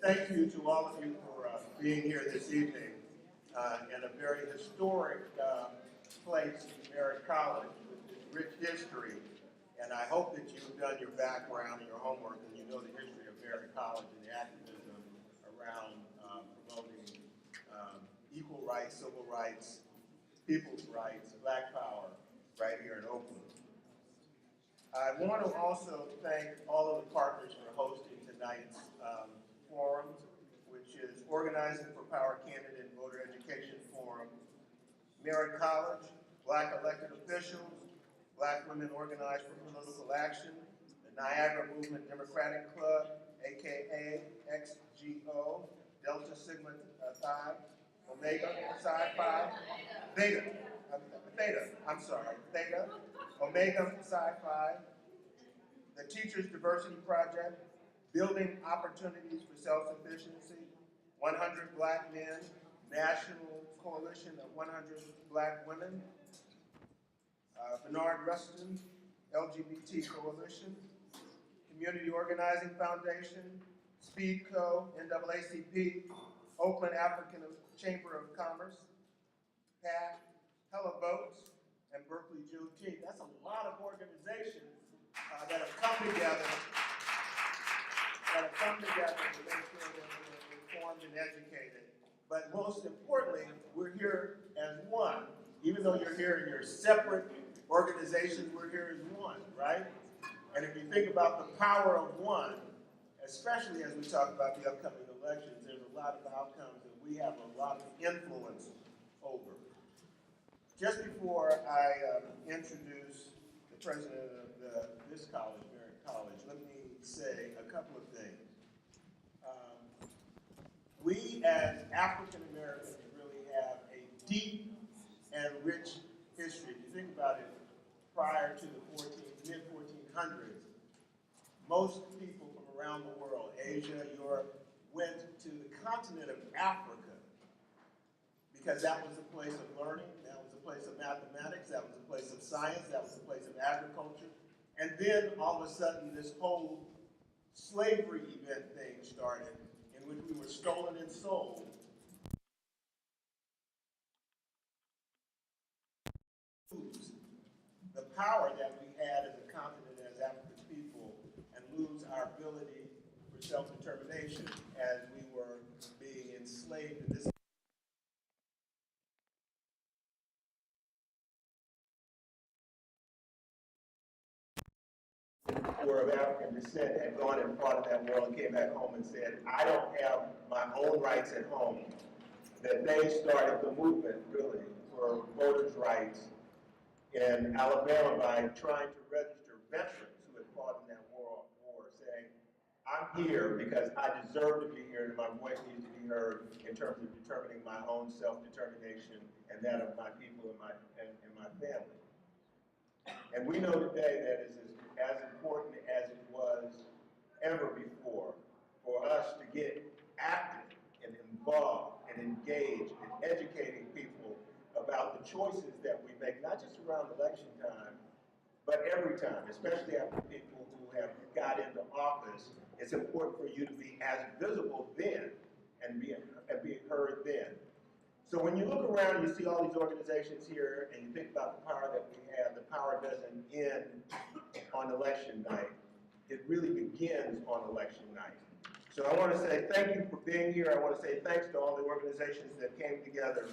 thank you to all of you for being here this evening in a very historic place, Merritt College, with its rich history. And I hope that you've done your background and your homework and you know the history of Merritt College and the activism around promoting equal rights, civil rights, people's rights, black power right here in Oakland. I want to also thank all of the partners for hosting tonight's forum, which is Organizing for Power Candidate and Voter Education Forum, Merritt College, Black elected officials, Black women organized for political action, the Niagara Movement Democratic Club, aka XGO, Delta Sigma Phi, Omega Psi Phi, Theta, Omega Psi Phi, the Teachers Diversity Project, Building Opportunities for Self-Sufficiency, 100 Black Men, National Coalition of 100 Black Women, Bernard Rustin, LGBT Coalition, Community Organizing Foundation, SpeedCo, NAACP, Oakland African Chamber of Commerce, PAC, Hella Votes, and Berkeley Juneteenth. That's a lot of organizations that have come together to make sure that we're informed and educated. But most importantly, we're here as one. Even though you're here in your separate organizations, we're here as one, right? And if you think about the power of one, especially as we talk about the upcoming elections, there's a lot of outcomes that we have a lot of influence over. Just before I introduce the president of this college, Merritt College, let me say a couple of things. We as African Americans really have a deep and rich history. If you think about it, prior to the mid-1400s, most people from around the world, Asia, Europe, went to the continent of Africa because that was a place of learning, that was a place of mathematics, that was a place of science, that was a place of agriculture. And then all of a sudden this whole slavery event thing started in which we were stolen and sold. The power that we had as a continent, as African people, and lose our ability for self-determination as we were being enslaved in this were of African descent had gone and fought in that world and came back home and said, I don't have my own rights at home, that they started the movement, really, for voters' rights in Alabama by trying to register veterans who had fought in that war, saying, I'm here because I deserve to be here and my voice needs to be heard in terms of determining my own self-determination and that of my people and my family. And we know today that it is as important as it was ever before for us to get active and involved and engaged in educating people about the choices that we make, not just around election time, but every time, especially after people who have got into office. It's important for you to be as visible then and be heard then. So when you look around, you see all these organizations here, and you think about the power that we have. The power doesn't end on election night. It really begins on election night. So I want to say thank you for being here. I want to say thanks to all the organizations that came together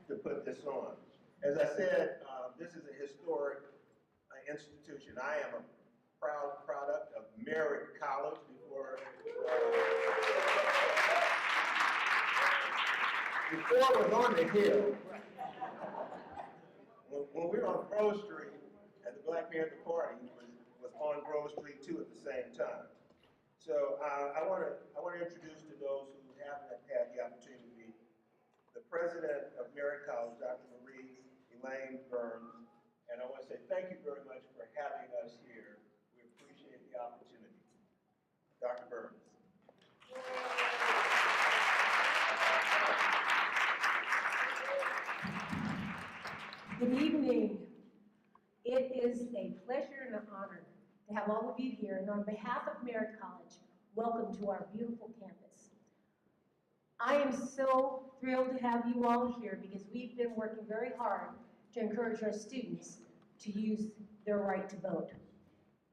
to put this on. As I said, this is a historic institution. I am a proud product of Merritt College before it was on the hill. When we were on Grove Street, and the Black Panther Party was on Grove Street too at the same time. So I want to introduce to those who haven't had the opportunity, the president of Merritt College, Dr. Marie Elaine Burns, and I want to say thank you very much for having us here. We appreciate the opportunity. Dr. Burns. Good evening. It is a pleasure and an honor to have all of you here, and on behalf of Merritt College, welcome to our beautiful campus. I am so thrilled to have you all here because we've been working very hard to encourage our students to use their right to vote.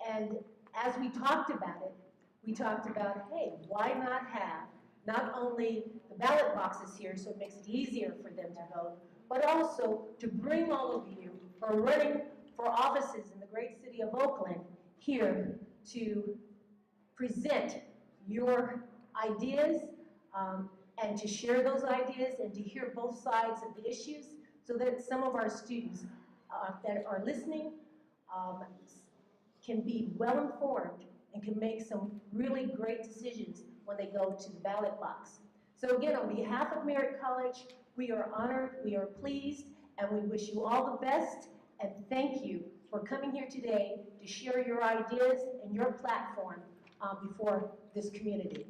And as we talked about it, we talked about, hey, why not have not only the ballot boxes here so it makes it easier for them to vote, but also to bring all of you who are running for offices in the great city of Oakland here to present your ideas and to share those ideas and to hear both sides of the issues so that some of our students that are listening can be well informed and can make some really great decisions when they go to the ballot box. So again, on behalf of Merritt College, we are honored, we are pleased, and we wish you all the best, and thank you for coming here today to share your ideas and your platform before this community.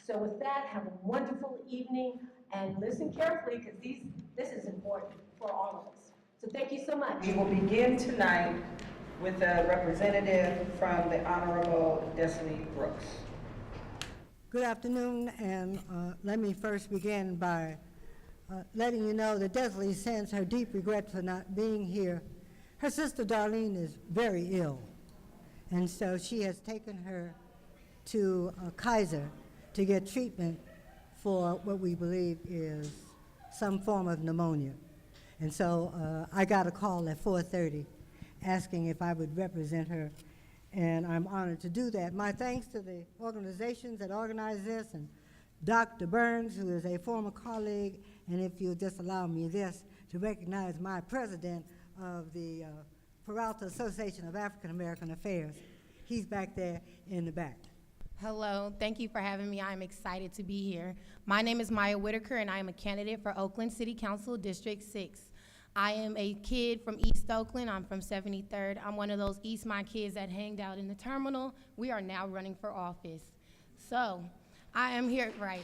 So with that, have a wonderful evening, and listen carefully, because this is important for all of us. So thank you so much. We will begin tonight with a representative from the Honorable Destiny Brooks. Good afternoon, and let me first begin by letting you know that Destiny sends her deep regret for not being here. Her sister Darlene is very ill, and so she has taken her to Kaiser to get treatment for what we believe is some form of pneumonia. And so I got a call at 4:30 asking if I would represent her, and I'm honored to do that. My thanks to the organizations that organized this, and Dr. Burns, who is a former colleague, and if you'll just allow me this, to recognize my president of the Peralta Association of African American Affairs. He's back there in the back. Hello, thank you for having me. I'm excited to be here. My name is Maya Whitaker, and I am a candidate for Oakland City Council District 6. I am a kid from East Oakland. I'm from 73rd. I'm one of those Eastmont kids that hanged out in the terminal. We are now running for office. So, I am here, right.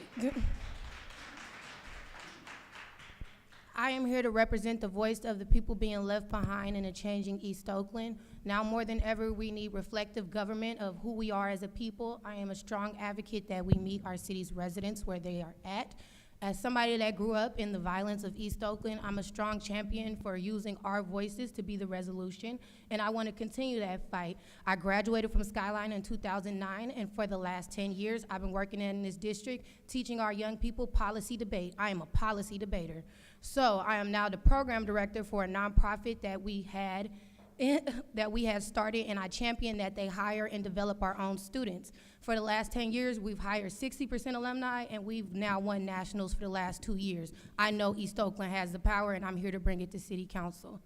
I am here to represent the voice of the people being left behind in a changing East Oakland. Now more than ever, we need reflective government of who we are as a people. I am a strong advocate that we meet our city's residents where they are at. As somebody that grew up in the violence of East Oakland, I'm a strong champion for using our voices to be the resolution, and I want to continue that fight. I graduated from Skyline in 2009, and for the last 10 years, I've been working in this district, teaching our young people policy debate. I am a policy debater. So I am now the program director for a nonprofit that we had started, and I champion that they hire and develop our own students. For the last 10 years, we've hired 60% alumni, and we've now won nationals for the last 2 years. I know East Oakland has the power, and I'm here to bring it to City Council.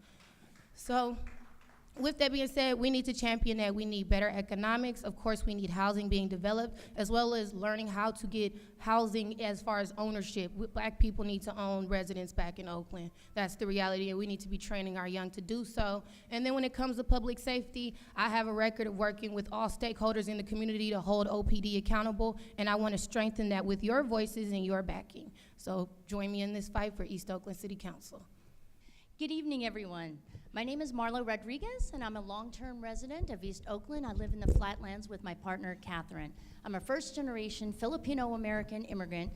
So, with that being said, we need to champion that. We need better economics. Of course, we need housing being developed, as well as learning how to get housing as far as ownership. Black people need to own residence back in Oakland. That's the reality, and we need to be training our young to do so. And then when it comes to public safety, I have a record of working with all stakeholders in the community to hold OPD accountable, and I want to strengthen that with your voices and your backing. So join me in this fight for East Oakland City Council. Good evening, everyone. My name is Marlo Rodriguez, and I'm a long-term resident of East Oakland. I live in the Flatlands with my partner, Catherine. I'm a first-generation Filipino-American immigrant,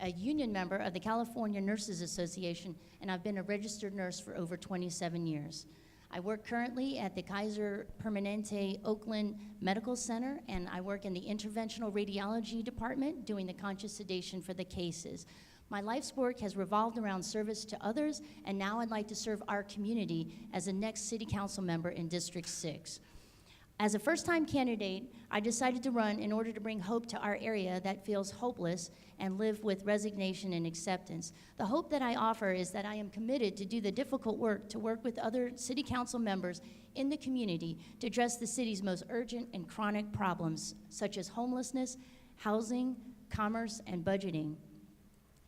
a union member of the California Nurses Association, and I've been a registered nurse for over 27 years. I work currently at the Kaiser Permanente Oakland Medical Center, and I work in the interventional radiology department doing the conscious sedation for the cases. My life's work has revolved around service to others, and now I'd like to serve our community as the next City Council member in District 6. As a first-time candidate, I decided to run in order to bring hope to our area that feels hopeless and live with resignation and acceptance. The hope that I offer is that I am committed to do the difficult work to work with other City Council members in the community to address the city's most urgent and chronic problems, such as homelessness, housing, commerce, and budgeting.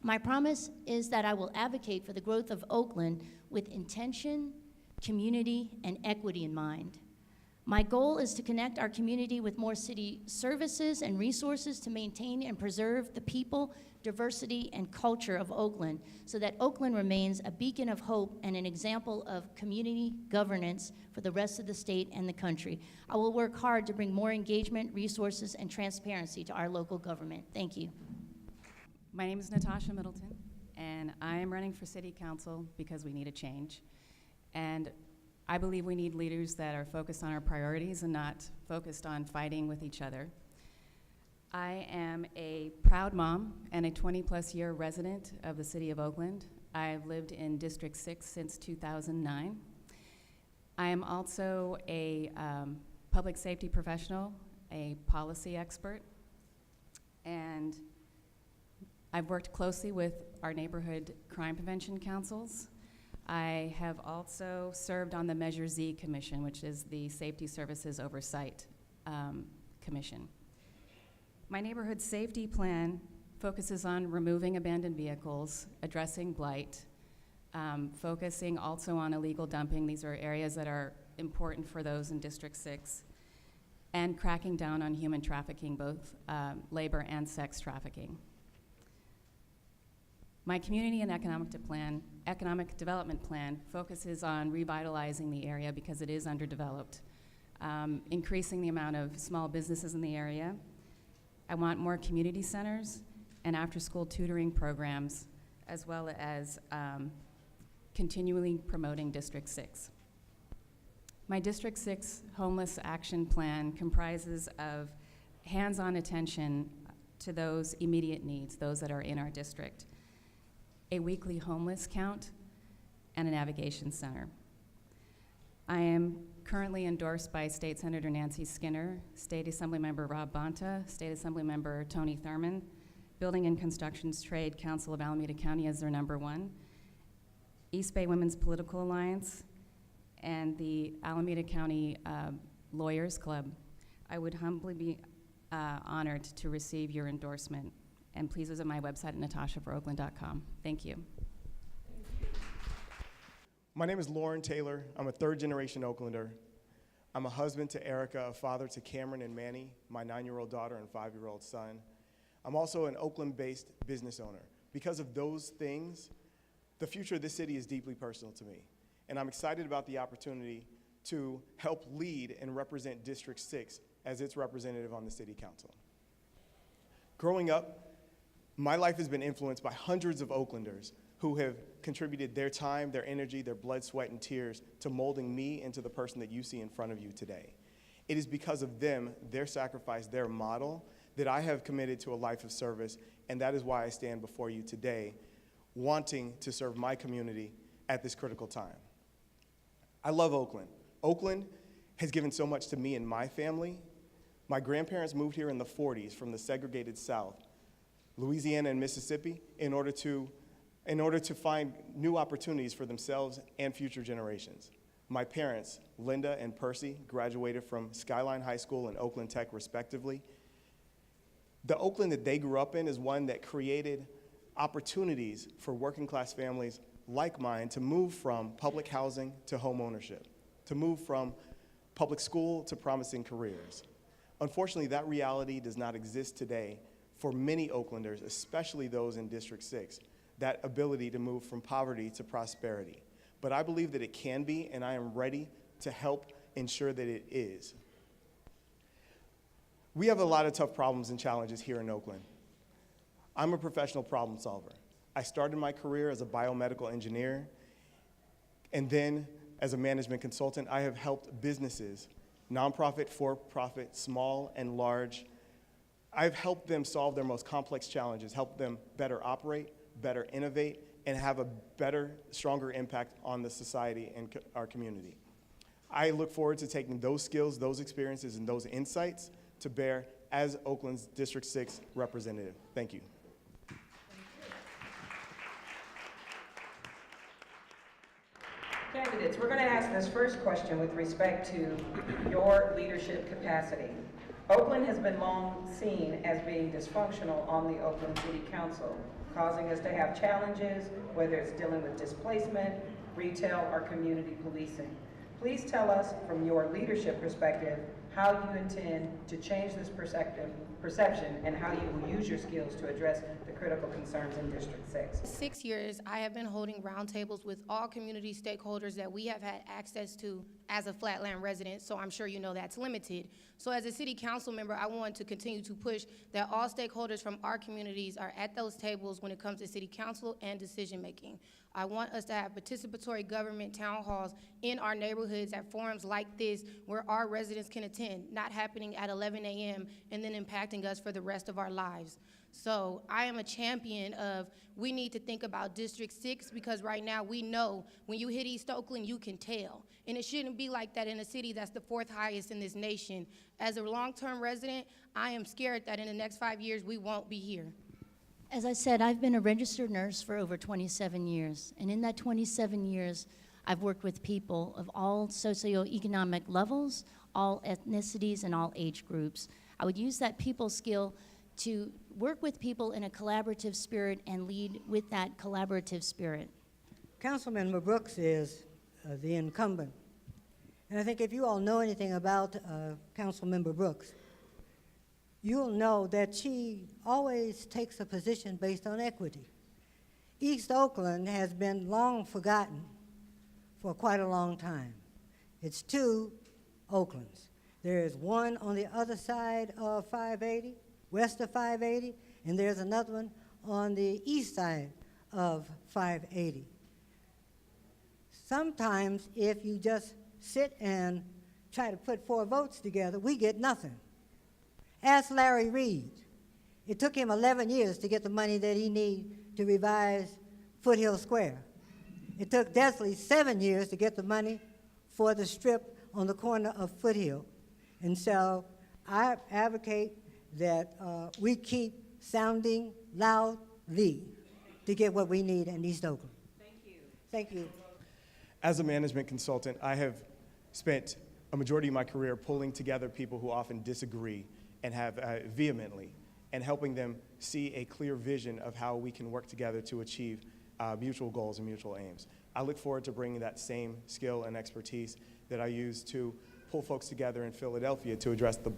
My promise is that I will advocate for the growth of Oakland with intention, community, and equity in mind. My goal is to connect our community with more city services and resources to maintain and preserve the people, diversity, and culture of Oakland so that Oakland remains a beacon of hope and an example of community governance for the rest of the state and the country. I will work hard to bring more engagement, resources, and transparency to our local government. Thank you. My name is Natasha Middleton, and I am running for City Council because we need a change. And I believe we need leaders that are focused on our priorities and not focused on fighting with each other. I am a proud mom and a 20-plus year resident of the City of Oakland. I've lived in District 6 since 2009. I am also a public safety professional, a policy expert, and I've worked closely with our neighborhood crime prevention councils. I have also served on the Measure Z Commission, which is the Safety Services Oversight Commission. My neighborhood safety plan focuses on removing abandoned vehicles, addressing blight, focusing also on illegal dumping. These are areas that are important for those in District 6, and cracking down on human trafficking, both labor and sex trafficking. My community and economic development plan focuses on revitalizing the area because it is underdeveloped, increasing the amount of small businesses in the area. I want more community centers and after-school tutoring programs, as well as continually promoting District 6. My District 6 homeless action plan comprises of hands-on attention to those immediate needs, those that are in our district, a weekly homeless count, and a navigation center. I am currently endorsed by State Senator Nancy Skinner, State Assemblymember Rob Bonta, State Assemblymember Tony Thurman, Building and Constructions Trade Council of Alameda County as their #1, East Bay Women's Political Alliance, and the Alameda County Lawyers Club. I would humbly be honored to receive your endorsement. And please visit my website at natashaforoakland.com. Thank you. My name is Lauren Taylor. I'm a third-generation Oaklander. I'm a husband to Erica, a father to Cameron and Manny, my 9-year-old daughter and 5-year-old son. I'm also an Oakland-based business owner. Because of those things, the future of this city is deeply personal to me. And I'm excited about the opportunity to help lead and represent District 6 as its representative on the City Council. Growing up, my life has been influenced by hundreds of Oaklanders who have contributed their time, their energy, their blood, sweat, and tears to molding me into the person that you see in front of you today. It is because of them, their sacrifice, their model, that I have committed to a life of service, and that is why I stand before you today, wanting to serve my community at this critical time. I love Oakland. Oakland has given so much to me and my family. My grandparents moved here in the 40s from the segregated South, Louisiana and Mississippi, in order to find new opportunities for themselves and future generations. My parents, Linda and Percy, graduated from Skyline High School and Oakland Tech, respectively. The Oakland that they grew up in is one that created opportunities for working-class families like mine to move from public housing to home ownership, to move from public school to promising careers. Unfortunately, that reality does not exist today for many Oaklanders, especially those in District 6, that ability to move from poverty to prosperity. But I believe that it can be, and I am ready to help ensure that it is. We have a lot of tough problems and challenges here in Oakland. I'm a professional problem solver. I started my career as a biomedical engineer, and then as a management consultant, I have helped businesses, nonprofit, for-profit, small and large. I've helped them solve their most complex challenges, help them better operate, better innovate, and have a better, stronger impact on the society and our community. I look forward to taking those skills, those experiences, and those insights to bear as Oakland's District 6 representative. Thank you. Candidates, we're going to ask this first question with respect to your leadership capacity. Oakland has been long seen as being dysfunctional on the Oakland City Council, causing us to have challenges, whether it's dealing with displacement, retail, or community policing. Please tell us, from your leadership perspective, how you intend to change this perspective perception and how you will use your skills to address the critical concerns in District 6. 6 years, I have been holding roundtables with all community stakeholders that we have had access to as a Flatland resident, so I'm sure you know that's limited. So as a city council member, I want to continue to push that all stakeholders from our communities are at those tables when it comes to city council and decision-making. I want us to have participatory government town halls in our neighborhoods at forums like this where our residents can attend, not happening at 11 a.m. and then impacting us for the rest of our lives. So I am a champion of, we need to think about District 6 because right now we know when you hit East Oakland, you can tell. And it shouldn't be like that in a city that's the 4th highest in this nation. As a long-term resident, I am scared that in the next 5 years, we won't be here. As I said, I've been a registered nurse for over 27 years, and in that 27 years, I've worked with people of all socioeconomic levels, all ethnicities, and all age groups. I would use that people skill to work with people in a collaborative spirit and lead with that collaborative spirit. Councilmember Brooks is the incumbent. And I think if you all know anything about Councilmember Brooks, you'll know that she always takes a position based on equity. East Oakland has been long forgotten for quite a long time. It's 2 Oaklands. There is one on the other side of 580, west of 580, and there's another one on the east side of 580. Sometimes if you just sit and try to put 4 votes together, we get nothing. Ask Larry Reed. It took him 11 years to get the money that he needed to revise Foothill Square. It took Desley 7 years to get the money for the strip on the corner of Foothill. And so I advocate that we keep sounding loudly to get what we need in East Oakland. Thank you. Thank you. As a management consultant, I have spent a majority of my career pulling together people who often disagree and have vehemently, and helping them see a clear vision of how we can work together to achieve mutual goals and mutual aims. I look forward to bringing that same skill and expertise that I use to pull folks together in Philadelphia to address the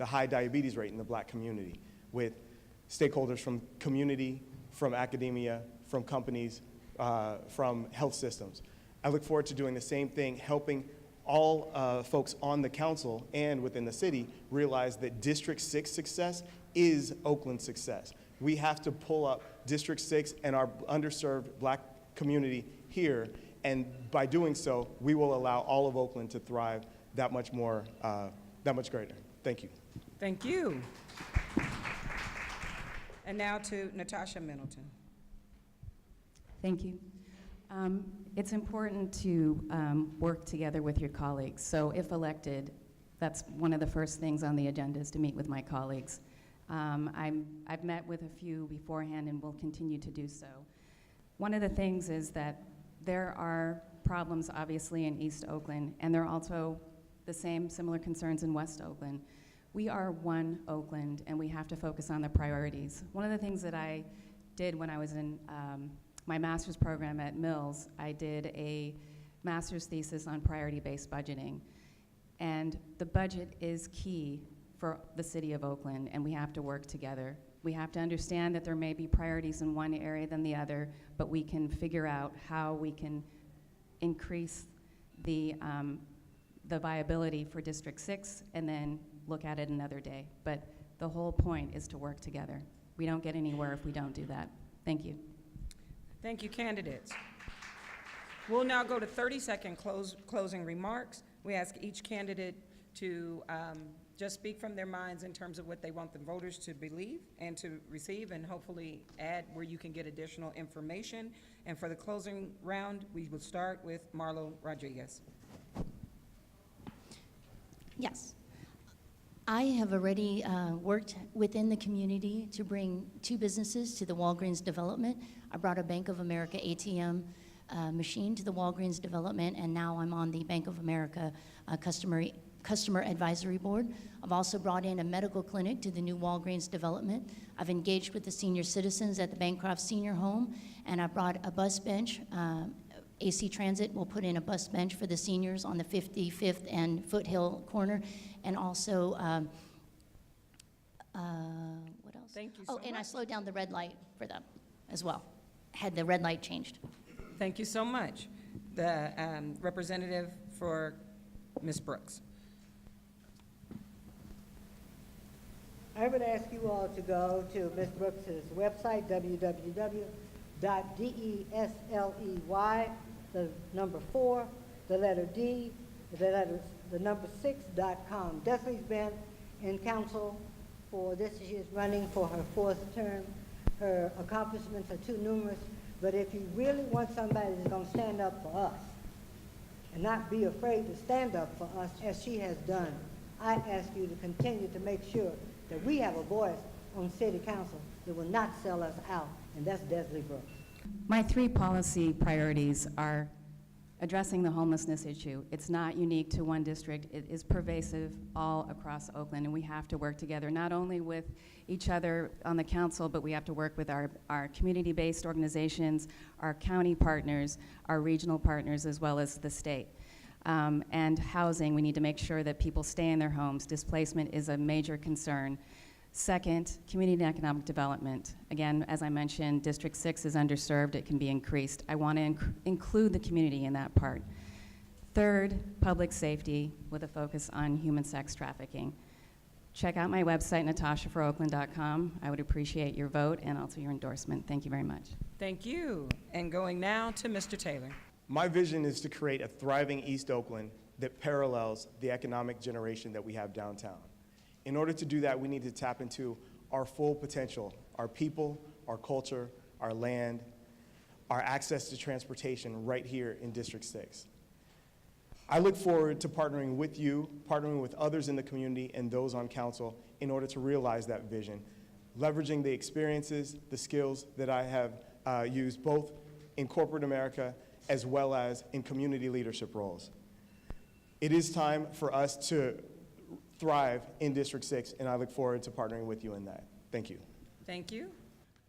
high diabetes rate in the Black community, with stakeholders from community, from academia, from companies, from health systems. I look forward to doing the same thing, helping all folks on the council and within the city realize that District 6 success is Oakland success. We have to pull up District 6 and our underserved Black community here, and by doing so, we will allow all of Oakland to thrive that much more, that much greater. Thank you. Thank you. And now to Natasha Middleton. Thank you. It's important to work together with your colleagues. So if elected, that's one of the first things on the agenda is to meet with my colleagues. I've met with a few beforehand and will continue to do so. One of the things is that there are problems obviously in East Oakland, and there are also the same similar concerns in West Oakland. We are one Oakland, and we have to focus on the priorities. One of the things that I did when I was in my master's program at Mills, I did a master's thesis on priority-based budgeting. And the budget is key for the city of Oakland, and we have to work together. We have to understand that there may be priorities in one area than the other, but we can figure out how we can increase the viability for District 6 and then look at it another day. But the whole point is to work together. We don't get anywhere if we don't do that. Thank you. Thank you, candidates. We'll now go to 30-second closing remarks. We ask each candidate to just speak from their minds in terms of what they want the voters to believe and to receive, and hopefully add where you can get additional information. And for the closing round, we will start with Marlo Rodriguez. Yes. I have already worked within the community to bring 2 businesses to the Walgreens development. I brought a Bank of America ATM machine to the Walgreens development, and now I'm on the Bank of America Customer Advisory Board. I've also brought in a medical clinic to the new Walgreens development. I've engaged with the senior citizens at the Bancroft Senior Home, and I brought a bus bench. AC Transit will put in a bus bench for the seniors on the 55th and Foothill corner, and also Thank you so Oh, and I much. slowed down the red light for them as well. Had the red light changed. Thank you so much. The representative for Ms. Brooks. I would ask you all to go to Ms. Brooks's website, www.desley, the number 4, the letter D, the number 6.com. Desley's been in council for this, she is running for her 4th term. Her accomplishments are too numerous, but if you really want somebody that's going to stand up for us and not be afraid to stand up for us as she has done, I ask you to continue to make sure that we have a voice on city council that will not sell us out, and that's Desley Brooks. My 3 policy priorities are addressing the homelessness issue. It's not unique to one district. It is pervasive all across Oakland, and we have to work together, not only with each other on the council, but we have to work with our community-based organizations, our county partners, our regional partners, as well as the state. And housing, we need to make sure that people stay in their homes. Displacement is a major concern. Second, community and economic development. Again, as I mentioned, District 6 is underserved. It can be increased. I want to include the community in that part. Third, public safety with a focus on human sex trafficking. Check out my website, natashaforoakland.com. I would appreciate your vote and also your endorsement. Thank you very much. Thank you. And going now to Mr. Taylor. My vision is to create a thriving East Oakland that parallels the economic generation that we have downtown. In order to do that, we need to tap into our full potential, our people, our culture, our land, our access to transportation right here in District 6. I look forward to partnering with you, partnering with others in the community and those on council in order to realize that vision, leveraging the experiences, the skills that I have used both in corporate America as well as in community leadership roles. It is time for us to thrive in District 6, and I look forward to partnering with you in that. Thank you. Thank you.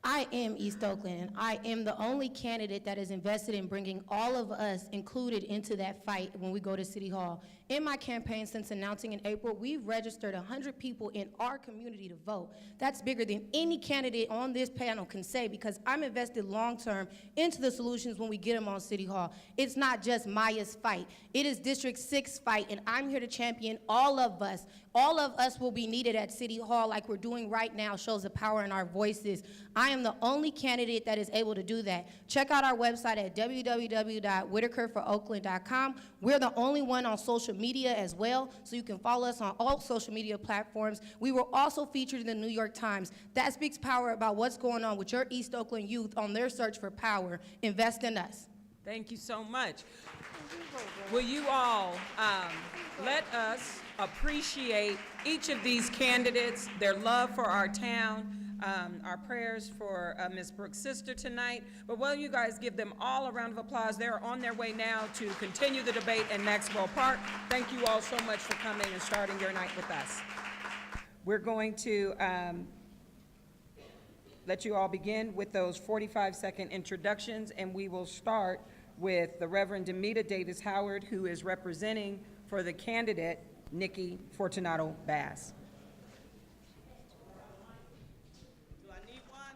I am East Oakland, and I am the only candidate that is invested in bringing all of us included into that fight when we go to City Hall. In my campaign since announcing in April, we've registered 100 people in our community to vote. That's bigger than any candidate on this panel can say, because I'm invested long-term into the solutions when we get them on City Hall. It's not just Maya's fight. It is District 6 fight, and I'm here to champion all of us. All of us will be needed at City Hall like we're doing right now, shows the power in our voices. I am the only candidate that is able to do that. Check out our website at www.whitakerforoakland.com. We're the only one on social media as well, so you can follow us on all social media platforms. We were also featured in the New York Times. That speaks power about what's going on with your East Oakland youth on their search for power. Invest in us. Thank you so much. Will you all let us appreciate each of these candidates, their love for our town, our prayers for Ms. Brooks' sister tonight. But while you guys give them all a round of applause, they're on their way now to continue the debate in Maxwell Park. Thank you all so much for coming and starting your night with us. We're going to let you all begin with those 45-second introductions, and we will start with the Reverend Demita Davis Howard, who is representing for the candidate, Nikki Fortunato Bass. Do I need one?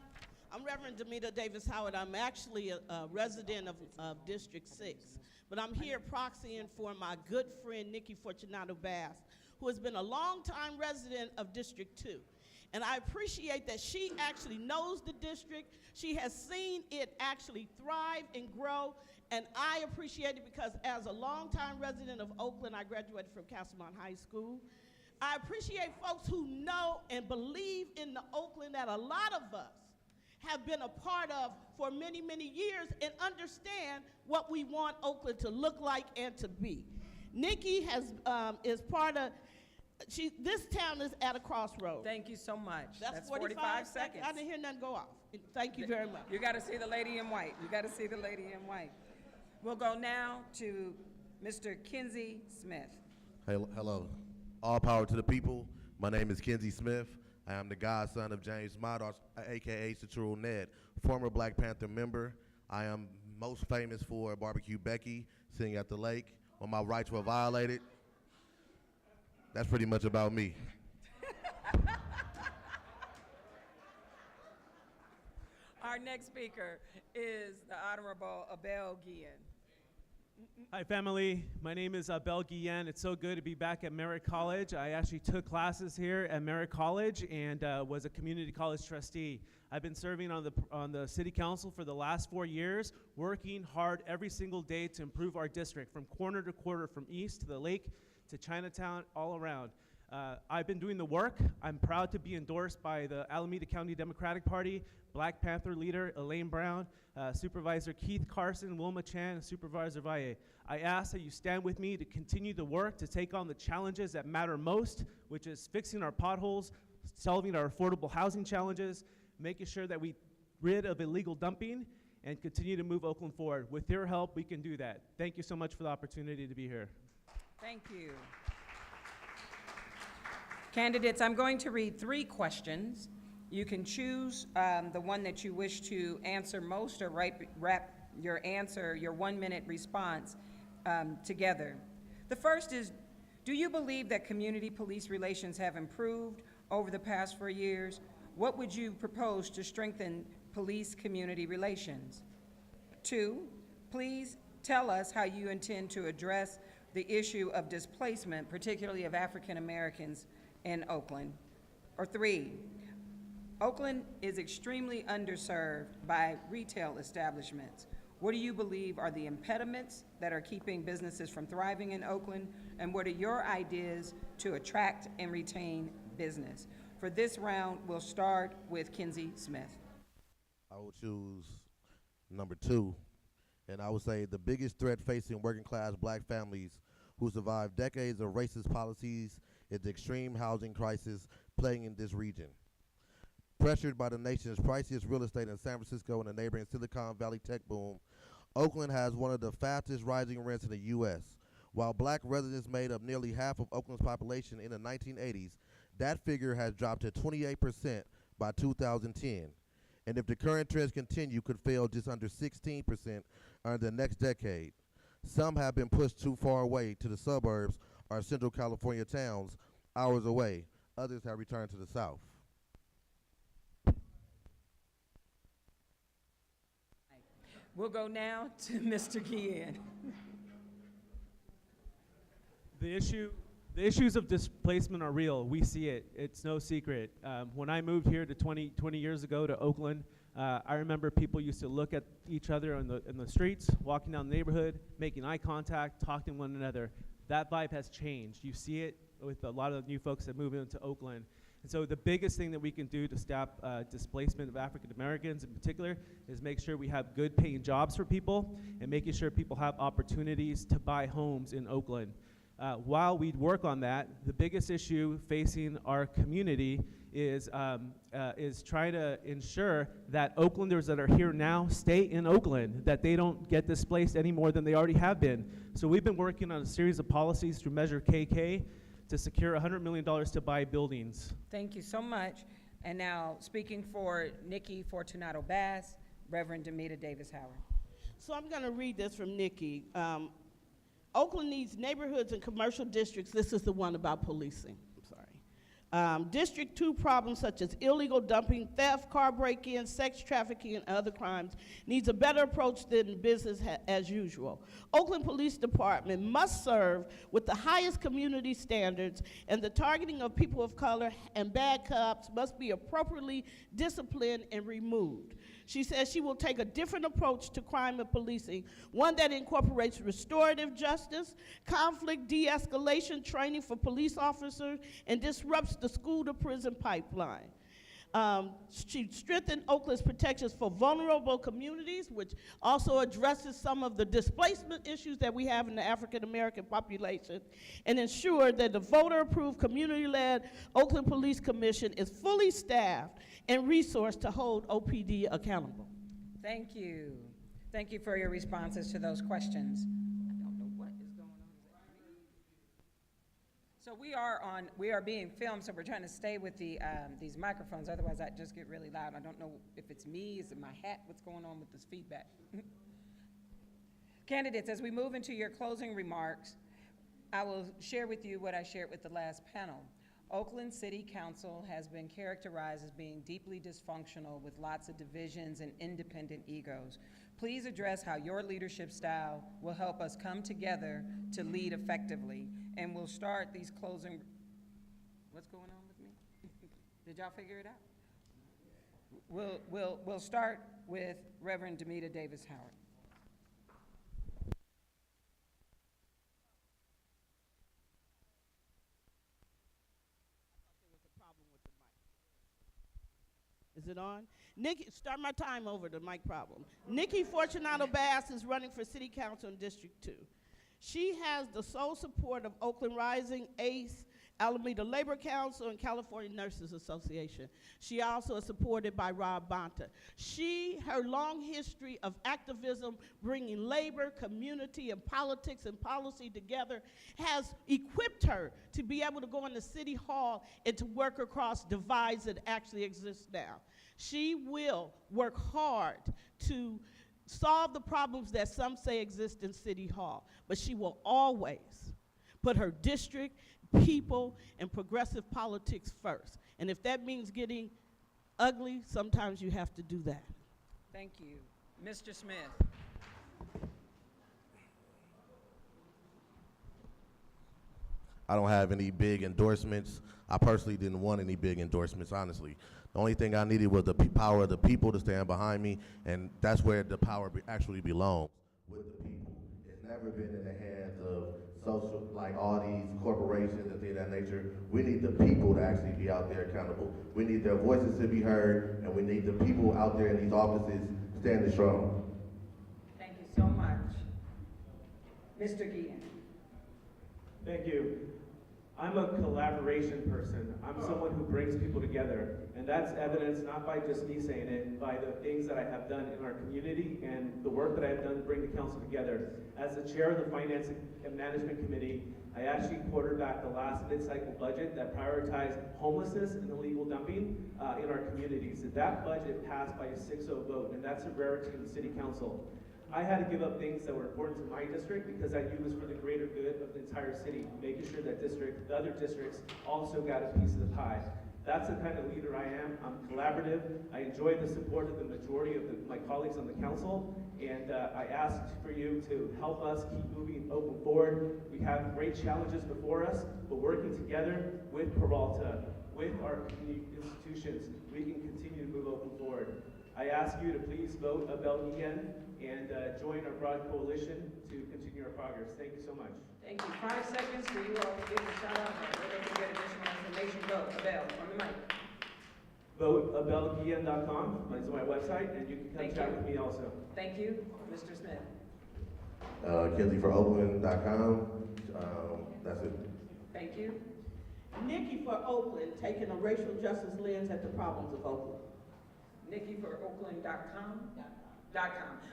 I'm Reverend Demita Davis Howard. I'm actually a resident of District 6, but I'm here proxying for my good friend, Nikki Fortunato Bass, who has been a longtime resident of District 2. And I appreciate that she actually knows the district. She has seen it actually thrive and grow. And I appreciate it because as a longtime resident of Oakland, I graduated from Castlemont High School. I appreciate folks who know and believe in the Oakland that a lot of us have been a part of for many, many years and understand what we want Oakland to look like and to be. Nikki is part of, this town is at a crossroads. Thank you so much. That's 45 seconds. I didn't hear nothing go off. Thank you very much. You got to see the lady in white. You got to see the lady in white. We'll go now to Mr. Kensey Smith. Hello. All power to the people. My name is Kensey Smith. I am the godson of James Maddox, a.k.a. Saturul Ned, former Black Panther member. I am most famous for Barbecue Becky, sitting at the lake when my rights were violated. That's pretty much about me. Our next speaker is the Honorable Abel Guillen. Hi, family. My name is Abel Guillen. It's so good to be back at Merritt College. I actually took classes here at Merritt College and was a community college trustee. I've been serving on the city council for the last 4 years, working hard every single day to improve our district from corner to quarter, from east to the lake to Chinatown, all around. I've been doing the work. I'm proud to be endorsed by the Alameda County Democratic Party, Black Panther leader Elaine Brown, Supervisor Keith Carson, Wilma Chan, and Supervisor Valle. I ask that you stand with me to continue the work to take on the challenges that matter most, which is fixing our potholes, solving our affordable housing challenges, making sure that we rid of illegal dumping, and continue to move Oakland forward. With your help, we can do that. Thank you so much for the opportunity to be here. Thank you. Candidates, I'm going to read 3 questions. You can choose the one that you wish to answer most, or wrap your answer, your 1-minute response together. The first is, do you believe that community-police relations have improved over the past 4 years? What would you propose to strengthen police-community relations? 2, please tell us how you intend to address the issue of displacement, particularly of African Americans in Oakland. Or 3, Oakland is extremely underserved by retail establishments. What do you believe are the impediments that are keeping businesses from thriving in Oakland, and what are your ideas to attract and retain business? For this round, we'll start with Kensey Smith. I will choose number 2, and I would say the biggest threat facing working class black families who survived decades of racist policies is the extreme housing crisis plaguing in this region. Pressured by the nation's priciest real estate in San Francisco and the neighboring Silicon Valley tech boom, Oakland has one of the fastest rising rents in the U.S. While black residents made up nearly half of Oakland's population in the 1980s, that figure has dropped to 28% by 2010. And if the current trends continue, could fall just under 16% in the next decade. Some have been pushed too far away to the suburbs or Central California towns hours away. Others have returned to the South. We'll go now to Mr. Guillen. The issues of displacement are real. We see it. It's no secret. When I moved here to 20 years ago to Oakland, I remember people used to look at each other in the streets, walking down the neighborhood, making eye contact, talking to one another. That vibe has changed. You see it with a lot of new folks that move into Oakland. And so the biggest thing that we can do to stop displacement of African Americans in particular is make sure we have good paying jobs for people and making sure people have opportunities to buy homes in Oakland. While we work on that, the biggest issue facing our community is trying to ensure that Oaklanders that are here now stay in Oakland, that they don't get displaced any more than they already have been. So we've been working on a series of policies through Measure KK to secure $100 million to buy buildings. Thank you so much. And now, speaking for Nikki Fortunato Bass, Reverend Demita Davis Howard. So I'm going to read this from Nikki. Oakland needs neighborhoods and commercial districts. This is the one about policing. I'm sorry. District 2 problems such as illegal dumping, theft, car break-in, sex trafficking, and other crimes needs a better approach than business as usual. Oakland Police Department must serve with the highest community standards, and the targeting of people of color and bad cops must be appropriately disciplined and removed. She says she will take a different approach to crime and policing, one that incorporates restorative justice, conflict de-escalation training for police officers, and disrupts the school-to-prison pipeline. She strengthened Oakland's protections for vulnerable communities, which also addresses some of the displacement issues that we have in the African-American population, and ensured that the voter-approved, community-led Oakland Police Commission is fully staffed and resourced to hold OPD accountable. Thank you. Thank you for your responses to those questions. I don't know what is going on. So we are being filmed, so we're trying to stay with these microphones, otherwise I just get really loud. I don't know if it's me, is it my hat, what's going on with this feedback? Candidates, as we move into your closing remarks, I will share with you what I shared with the last panel. Oakland City Council has been characterized as being deeply dysfunctional with lots of divisions and independent egos. Please address how your leadership style will help us come together to lead effectively. And we'll start these closing. What's going on with me? Did y'all figure it out? We'll start with Reverend Demita Davis Howard. Is it on? Nikki, start my time over, the mic problem. Nikki Fortunato Bass is running for City Council in District 2. She has the sole support of Oakland Rising, ACE, Alameda Labor Council, and California Nurses Association. She also is supported by Rob Bonta. Her long history of activism, bringing labor, community, and politics and policy together has equipped her to be able to go into City Hall and to work across divides that actually exist now. She will work hard to solve the problems that some say exist in City Hall, but she will always put her district, people, and progressive politics first. And if that means getting ugly, sometimes you have to do that. Thank you. Mr. Smith. I don't have any big endorsements. I personally didn't want any big endorsements, honestly. The only thing I needed was the power of the people to stand behind me, and that's where the power actually belongs, with the people. It's never been in the hands of social, like all these corporations and things of that nature. We need the people to actually be out there accountable. We need their voices to be heard, and we need the people out there in these offices standing strong. Thank you so much. Mr. Guillen. Thank you. I'm a collaboration person. I'm someone who brings people together. And that's evidenced not by just me saying it, by the things that I have done in our community and the work that I have done to bring the council together. As the chair of the Finance and Management Committee, I actually quarterbacked the last mid-cycle budget that prioritized homelessness and illegal dumping in our communities. That budget passed by a 6-0 vote, and that's a rarity in the city council. I had to give up things that were important to my district because I knew it was for the greater good of the entire city, making sure that the other districts also got a piece of the pie. That's the kind of leader I am. I'm collaborative. I enjoy the support of the majority of my colleagues on the council, and I ask for you to help us keep moving Oakland forward. We have great challenges before us, but working together with Peralta, with our community institutions, we can continue to move Oakland forward. I ask you to please vote Abel Guillen and join our broad coalition to continue our progress. Thank you so much. Thank you. 5 seconds for you all to give a shout out. Where they can get additional information. Vote. Abel, on the mic. Vote abelguillen.com is my website, and you can come chat with me also. Thank you. Mr. Smith. KenzieForOakland.com. That's it. Thank you. Nikki for Oakland, taking a racial justice lens at the problems of Oakland. NikkiForOakland.com.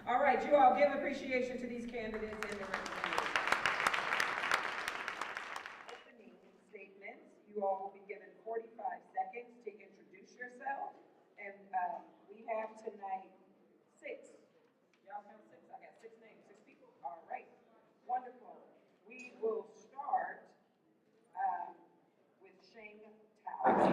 All right, you all give appreciation to these candidates and the representatives. Opening statements. You all will be given 45 seconds to introduce yourself. And we have tonight 6. Y'all count 6? I got 6 names, 6 people. All right. Wonderful. We will start with Shane Tower.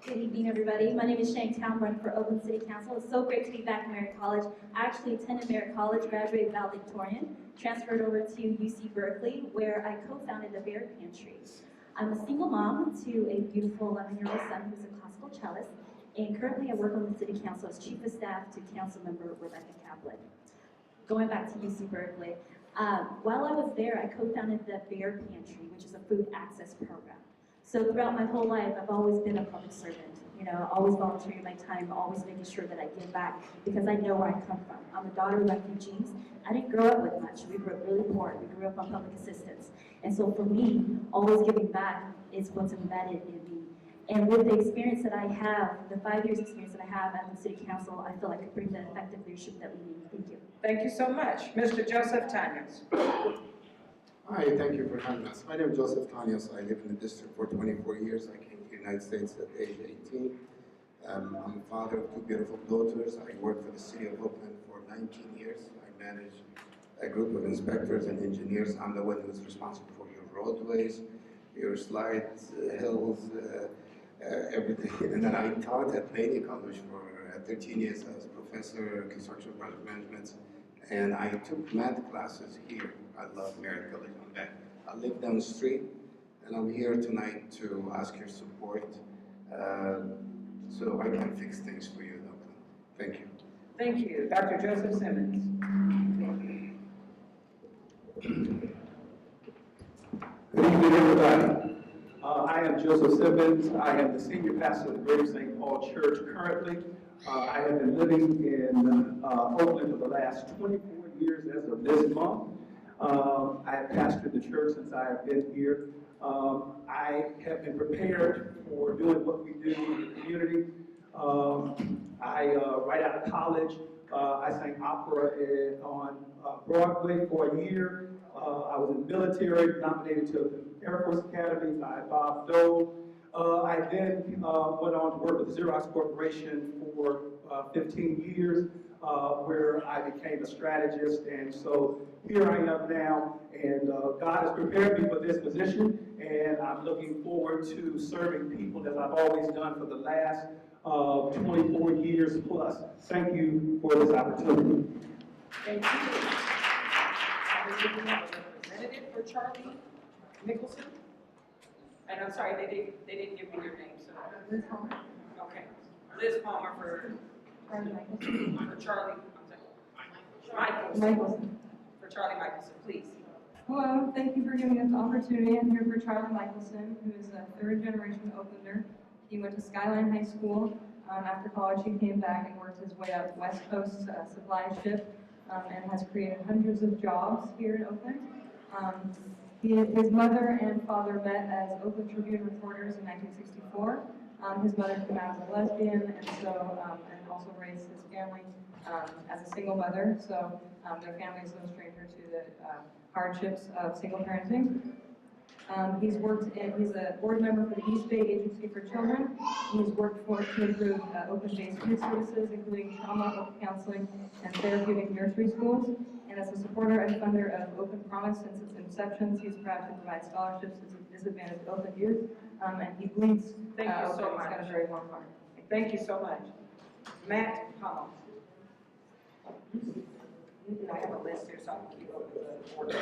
Good evening, everybody. My name is Shane Town, running for Oakland City Council. It's so great to be back in Merritt College. I actually attended Merritt College, graduated valedictorian, transferred over to UC Berkeley, where I co-founded the Bear Pantry. I'm a single mom to a beautiful 11-year-old son who's a classical cellist, and currently I work on the City Council as Chief of Staff to Council Member Rebecca Kaplan. Going back to UC Berkeley, while I was there, I co-founded the Bear Pantry, which is a food access program. So throughout my whole life, I've always been a public servant. You know, always volunteering my time, always making sure that I give back because I know where I come from. I'm a daughter of refugees. I didn't grow up with much. We grew up really poor. We grew up on public assistance. And so for me, always giving back is what's embedded in me. And with the experience that I have, the 5 years experience that I have at the City Council, I feel I could bring the effective leadership that we need. Thank you. Thank you so much. Mr. Joseph Tanyas. Hi, thank you for having us. My name is Joseph Tanyas. I live in the district for 24 years. I came to the United States at age 18. I'm a father of 2 beautiful daughters. I worked for the city of Oakland for 19 years. I managed a group of inspectors and engineers. I'm the one who's responsible for your roadways, your slides, hills, everything. And then I taught at Laney College for 13 years as professor of construction project management. And I took math classes here. I love Merritt College. I'm back. I live down the street, and I'm here tonight to ask your support so I can fix things for you in Oakland. Thank you. Thank you. Dr. Joseph Simmons. Good evening, everybody. I am Joseph Simmons. I am the senior pastor of the Greater St. Paul Church currently. I have been living in Oakland for the last 24 years as of this month. I have pastored the church since I have been here. I have been prepared for doing what we do in the community. Right out of college, I sang opera on Broadway for a year. I was in the military, nominated to the Air Force Academy by Bob Dole. I then went on to work with the Xerox Corporation for 15 years, where I became a strategist. And so here I am now, and God has prepared me for this position, and I'm looking forward to serving people as I've always done for the last 24 years plus. Thank you for this opportunity. Thank you. We have a representative for Charlie Nicholson. And I'm sorry, they didn't give me your name, so. Liz Palmer. Okay. Liz Palmer for Charlie, I'm sorry. Michelson. For Charlie Michelson, please. Hello, thank you for giving us the opportunity. I'm here for Charlie Michelson, who is a third-generation Oaklander. He went to Skyline High School. After college, he came back and worked his way up West Coast supply ship and has created hundreds of jobs here in Oakland. His mother and father met as Oakland Tribune reporters in 1964. His mother came out as a lesbian, and so and also raised his family as a single mother. So their family is no stranger to the hardships of single parenting. He's a board member for the East Bay Agency for Children. He's worked to improve Oakland-based food services, including trauma, counseling, and therapeutic nursery schools. And as a supporter and funder of Oakland Promise since its inception, he's proud to provide scholarships to disadvantaged Oakland youth. And he bleeds. Thank you so much. He's got a very warm heart. Thank you so much. Matt Hummel. I have a list here, so I can keep up with the order.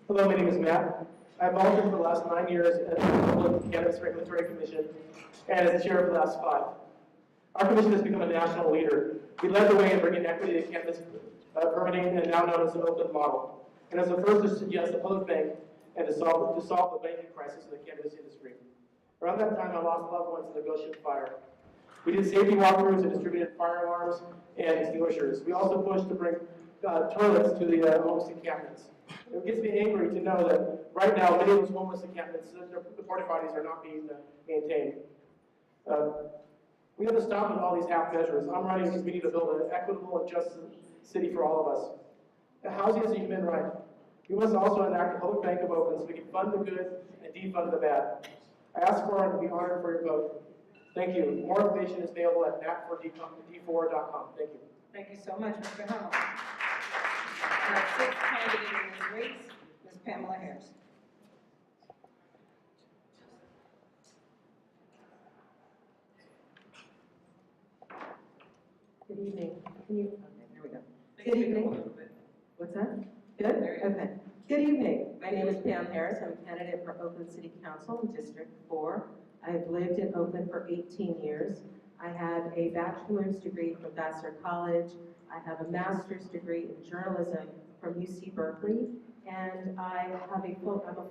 Hello, my name is Matt. I've volunteered for the last 9 years at the Public Cannabis Regulatory Commission and as the chair for the last 5. Our commission has become a national leader. We led the way in bringing equity to cannabis permitting and now known as the Oakland model, and as the first to suggest a public bank and to solve the banking crisis in the cannabis industry. Around that time, I lost loved ones in the Ghost Ship fire. We did safety walkthroughs and distributed fire alarms and extinguishers. We also pushed to bring toilets to the homeless encampments. It gets me angry to know that right now, many of those homeless encampments, the porta potties are not being maintained. We have to stop with all these half measures. I'm running because we need to build an equitable and just city for all of us. The housing is a human right. We must also enact a public bank of Oakland so we can fund the good and defund the bad. I ask for and be honored for your vote. Thank you. More information is available at nat4d4.com. Thank you. Thank you so much, Mr. Hummel. Our sixth candidate in this race, Ms. Pamela Harris. Good evening. Can you? Okay, there we go. Good evening. What's that? Good? Okay. Good evening. My name is Pam Harris. I'm a candidate for Oakland City Council in District 4. I've lived in Oakland for 18 years. I have a bachelor's degree from Vassar College. I have a master's degree in journalism from UC Berkeley, and I'm a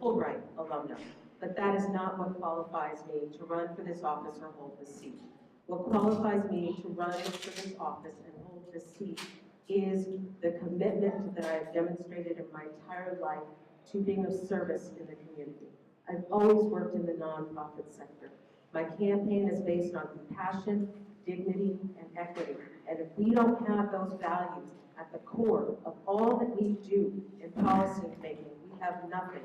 Fulbright alumna. But that is not what qualifies me to run for this office or hold this seat. What qualifies me to run for this office and hold this seat is the commitment that I have demonstrated in my entire life to being of service in the community. I've always worked in the nonprofit sector. My campaign is based on compassion, dignity, and equity. And if we don't have those values at the core of all that we do in policy making, we have nothing.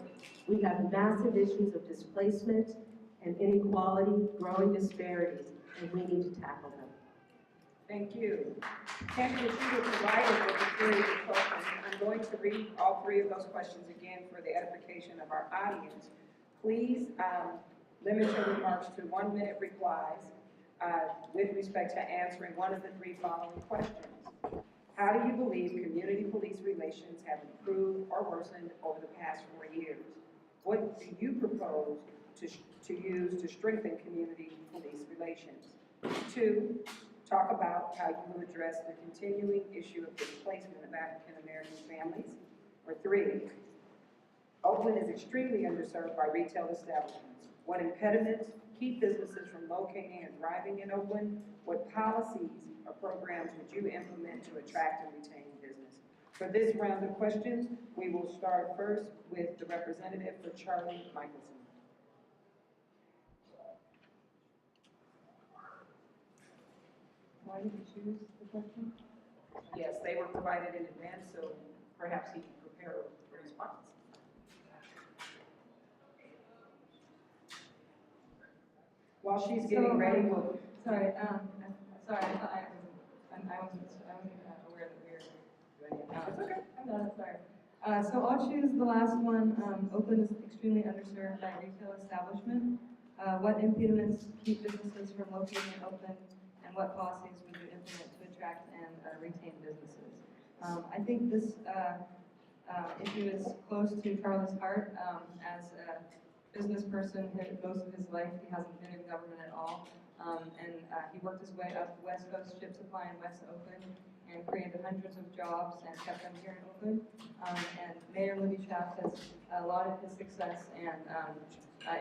We have massive issues of displacement and inequality, growing disparities, and we need to tackle them. Thank you. Candidates, you were provided with a series of questions. I'm going to read all three of those questions again for the edification of our audience. Please limit your remarks to 1 minute replies with respect to answering one of the three following questions. How do you believe community police relations have improved or worsened over the past 4 years? What do you propose to use to strengthen community police relations? 2, talk about how you will address the continuing issue of displacement of African American families. Or 3, Oakland is extremely underserved by retail establishments. What impediments keep businesses from locating and thriving in Oakland? What policies or programs would you implement to attract and retain business? For this round of questions, we will start first with the representative for Charlie Michelson. Why did you choose the question? Yes, they were provided in advance, so perhaps he can prepare a response. While she's getting ready, we'll... Sorry, I thought I wasn't aware that we were doing it. It's okay. No, sorry. So I'll choose the last one. Oakland is extremely underserved by retail establishment. What impediments keep businesses from locating in Oakland, and what policies would you implement to attract and retain businesses? I think this issue is close to Charlie's heart. As a business person, most of his life he hasn't been in government at all, and he worked his way up the West Coast Ship Supply in West Oakland and created hundreds of jobs and kept them here in Oakland. And Mayor Libby Schaaf has lauded his success and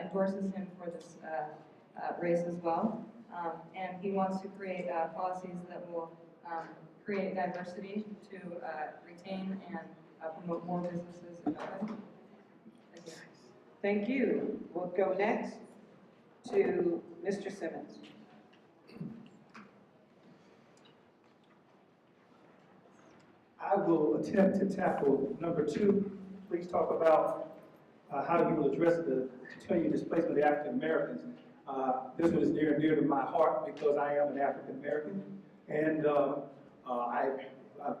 endorses him for this race as well. And he wants to create policies that will create diversity to retain and promote more businesses in Oakland. Thank you. Thank you. We'll go next to Mr. Simmons. I will attempt to tackle number 2. Please talk about how you will address the continued displacement of African Americans. This one is near and dear to my heart because I am an African American, and I'm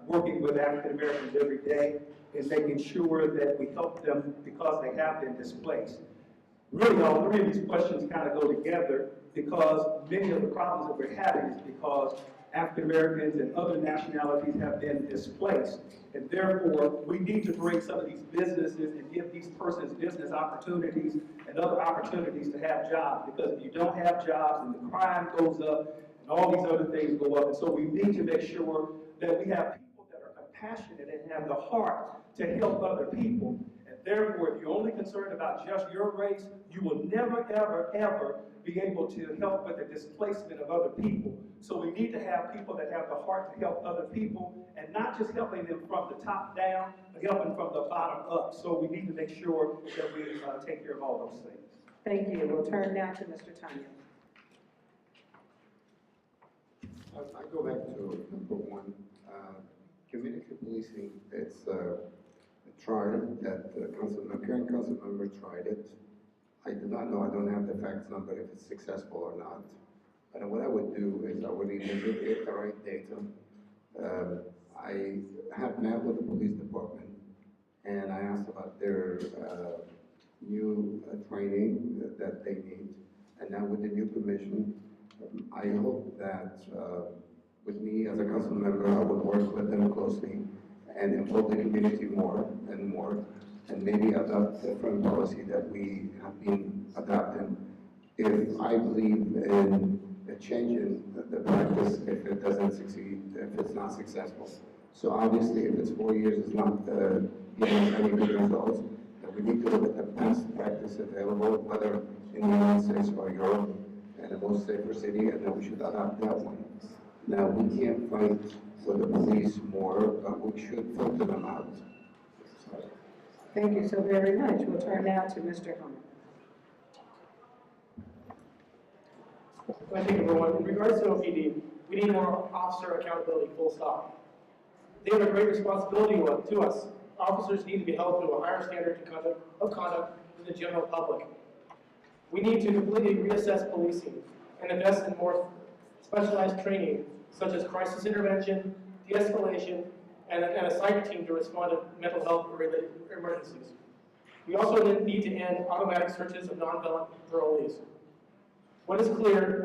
working with African Americans every day in making sure that we help them because they have been displaced. Really, all three of these questions kind of go together because many of the problems that we're having is because African Americans and other nationalities have been displaced. And therefore, we need to bring some of these businesses and give these persons business opportunities and other opportunities to have jobs. Because if you don't have jobs, and the crime goes up, and all these other things go up. And so we need to make sure that we have people that are compassionate and have the heart to help other people. And therefore, if you're only concerned about just your race, you will never, ever, ever be able to help with the displacement of other people. So we need to have people that have the heart to help other people, and not just helping them from the top down, but helping from the bottom up. So we need to make sure that we take care of all those things. Thank you. We'll turn now to Mr. Tanya. I go back to number 1. Community policing, it's a trial that the current council member tried it. I do not know, I don't have the facts number if it's successful or not. But what I would do is I would investigate the right data. I have met with the police department and I asked about their new training that they need. And now with the new commission, I hope that with me as a council member, I would work with them closely and involve the community more and more, and maybe adopt different policy that we have been adopting. If I believe in changing the practice, if it doesn't succeed, if it's not successful. So obviously, if it's 4 years, it's not giving us any good results. Then we need to look at the best practice available, whether in the United States or Europe, and the most safer city, and then we should adopt that one. Now, we can't fight for the police more, but we should filter them out. Thank you so very much. We'll turn now to Mr. Hummer. I think everyone, in regards to OPD, we need more officer accountability, full stop. They have a great responsibility to us. Officers need to be held to a higher standard of conduct than the general public. We need to completely reassess policing and invest in more specialized training such as crisis intervention, de-escalation, and a site team to respond to mental health related emergencies. We also need to end automatic searches of non-violent parolees. What's clear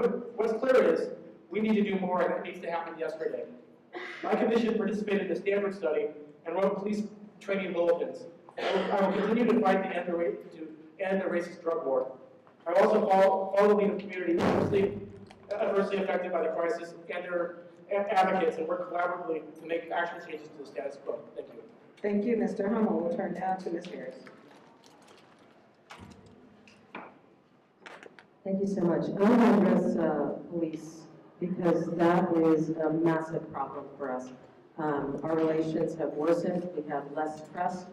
is we need to do more, and it needs to happen yesterday. My commission participated in the Stanford study and wrote police training bulletins. I will continue to fight to end the racist drug war. I also follow the lead of communities adversely affected by the crisis and their advocates and work collaboratively to make actual changes to the status quo. Thank you. Thank you, Mr. Hummel. We'll turn now to Ms. Harris. Thank you so much. I want to address police because that is a massive problem for us. Our relations have worsened. We have less trust.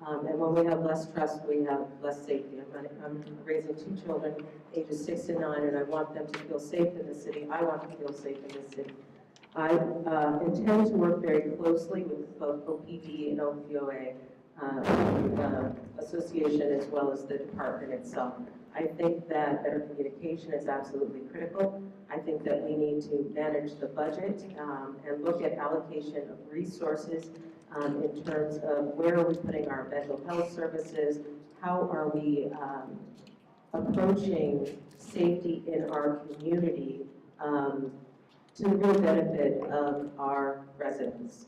And when we have less trust, we have less safety. I'm raising 2 children, ages 6 and 9, and I want them to feel safe in the city. I want to feel safe in the city. I intend to work very closely with both OPD and OPOA association as well as the department itself. I think that better communication is absolutely critical. I think that we need to manage the budget and look at allocation of resources in terms of where are we putting our mental health services, how are we approaching safety in our community to the real benefit of our residents.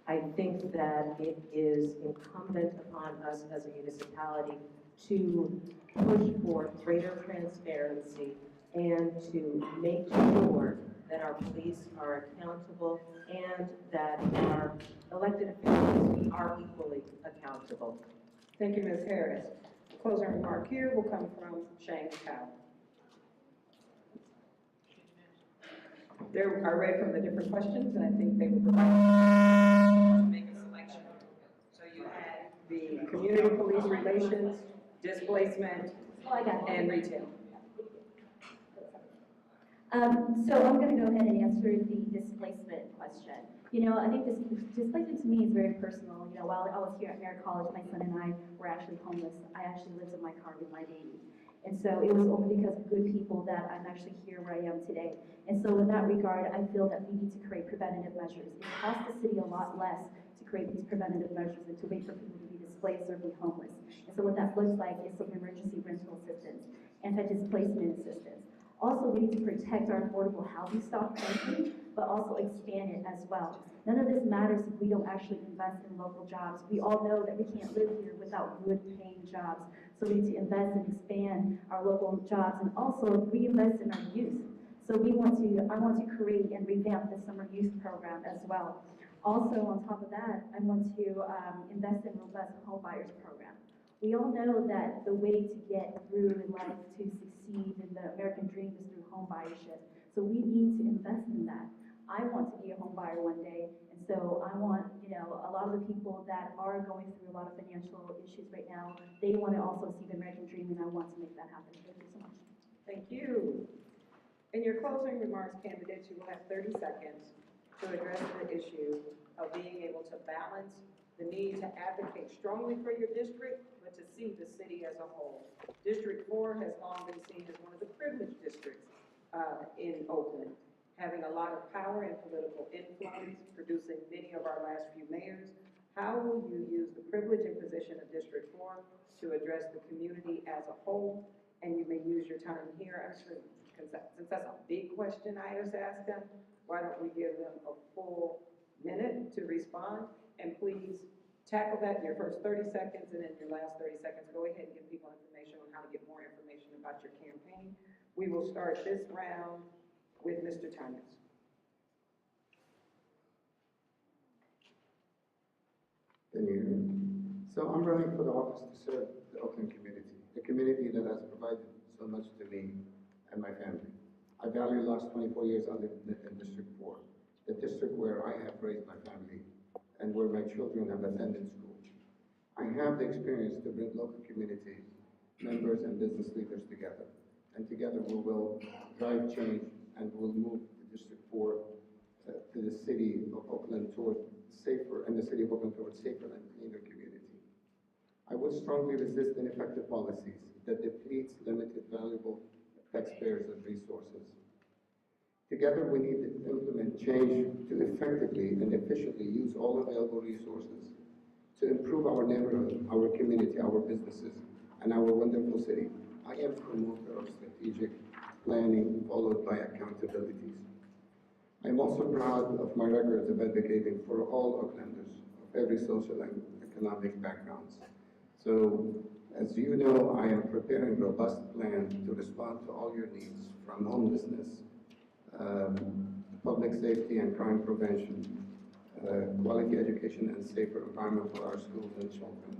I think that it is incumbent upon us as a municipality to push for greater transparency and to make sure that our police are accountable and that our elected officials are equally accountable. Thank you, Ms. Harris. The closing remark here will come from Shane Powell. I read from the different questions, and I think they will provide to make a selection. So you had the community police relations, displacement, and retail. So I'm going to go ahead and answer the displacement question. You know, I think this displacement to me is very personal. You know, while I was here at Merritt College, my son and I were actually homeless. I actually lived in my car with my baby. And so it was only because of good people that I'm actually here where I am today. And so in that regard, I feel that we need to create preventative measures. It costs the city a lot less to create these preventative measures than to wait for people to be displaced or be homeless. And so what that looks like is some emergency rental assistance, anti-displacement assistance. Also, we need to protect our affordable housing stock currently, but also expand it as well. None of this matters if we don't actually invest in local jobs. We all know that we can't live here without good paying jobs. So we need to invest and expand our local jobs and also reinvest in our youth. So I want to create and revamp the summer youth program as well. Also, on top of that, I want to invest in robust home buyers program. We all know that the way to get through in life to succeed in the American dream is through home buyership. So we need to invest in that. I want to be a home buyer one day, and so I want, you know, a lot of the people that are going through a lot of financial issues right now, they want to also see the American dream, and I want to make that happen. Thank you so much. Thank you. In your closing remarks, candidates, you will have 30 seconds to address the issue of being able to balance the need to advocate strongly for your district, but to see the city as a whole. District 4 has long been seen as one of the privileged districts in Oakland, having a lot of power and political influence, producing many of our last few mayors. How will you use the privilege and position of District 4 to address the community as a whole? And you may use your time here, actually, since that's a big question I just asked them, why don't we give them a full minute to respond? And please tackle that in your first 30 seconds, and in your last 30 seconds, go ahead and give people information on how to get more information about your campaign. We will start this round with Mr. Thomas. Thank you. So I'm running for the office to serve the Oakland community, the community that has provided so much to me and my family. I value the last 24 years I lived in District 4, the district where I have raised my family and where my children have attended school. I have the experience to bring local community members and business leaders together. And together we will drive change and we'll move the District 4 to the city of Oakland toward safer, and the city of Oakland towards safer and cleaner community. I would strongly resist ineffective policies that depletes limited valuable taxpayers of resources. Together, we need to implement change to effectively and efficiently use all available resources to improve our neighborhood, our community, our businesses, and our wonderful city. I am a promoter of strategic planning followed by accountabilities. I am also proud of my records of advocating for all Oaklanders of every social and economic backgrounds. So, as you know, I am preparing a robust plan to respond to all your needs, from homelessness, public safety and crime prevention, quality education and safer environment for our schools and children.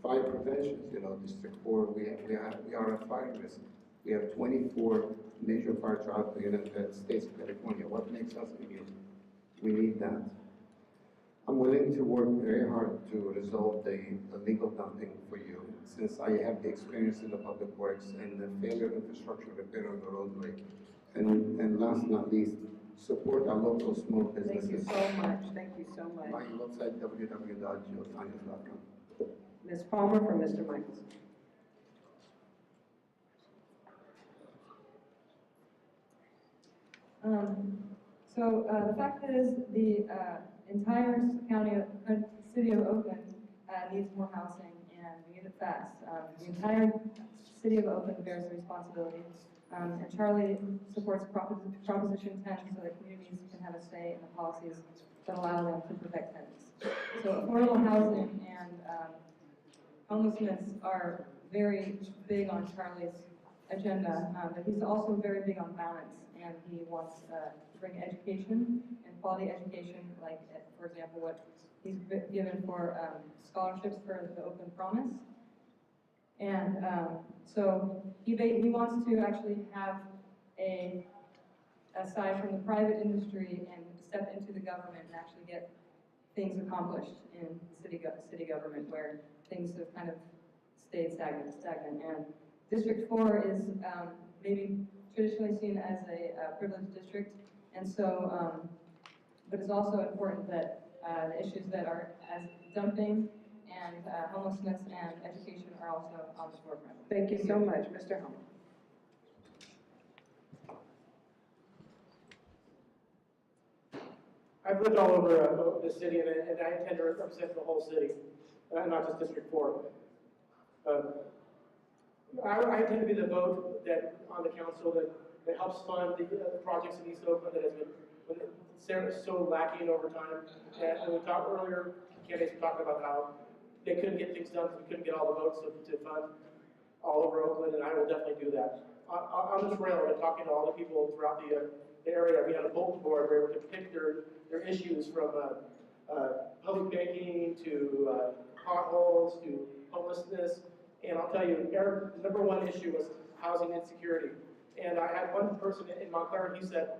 Fire prevention, District 4, we are at fire risk. We have 24 major fire trials in the United States of California. What makes us immune? We need that. I'm willing to work very hard to resolve the illegal dumping for you, since I have the experience in the public works and the failure infrastructure repair on the roadway. And last but not least, support our local small businesses. Thank you so much. Thank you so much. My website, www.geotanya.com. Ms. Palmer for Mr. Michaelson. The fact is, the entire city of Oakland needs more housing, and we need it fast. The entire city of Oakland bears the responsibility, and Charlie supports Proposition 10 so that communities can have a say in the policies that allow them to protect tenants. So affordable housing and homelessness are very big on Charlie's agenda, but he's also very big on balance, and he wants to bring education and quality education, like, for example, what he's given for scholarships for the Oakland Promise. And so he wants to actually have aside from the private industry and step into the government and actually get things accomplished in city government where things have kind of stayed stagnant. And District 4 is maybe traditionally seen as a privileged district, and so, but it's also important that the issues that are as dumping and homelessness and education are also on the forefront. Thank you so much. Mr. Humble. I've lived all over the city, and I intend to represent the whole city, not just District 4. I intend to be the vote that on the council that helps fund the projects in East Oakland that has been so lacking over time. And we talked earlier, candidates were talking about how they couldn't get things done because we couldn't get all the votes to fund all over Oakland, and I will definitely do that. On this rail, I've been talking to all the people throughout the area. We had a bulletin board where we could pick their issues from public banking to potholes to homelessness. And I'll tell you, our number one issue was housing insecurity. And I had one person in Montclair, he said,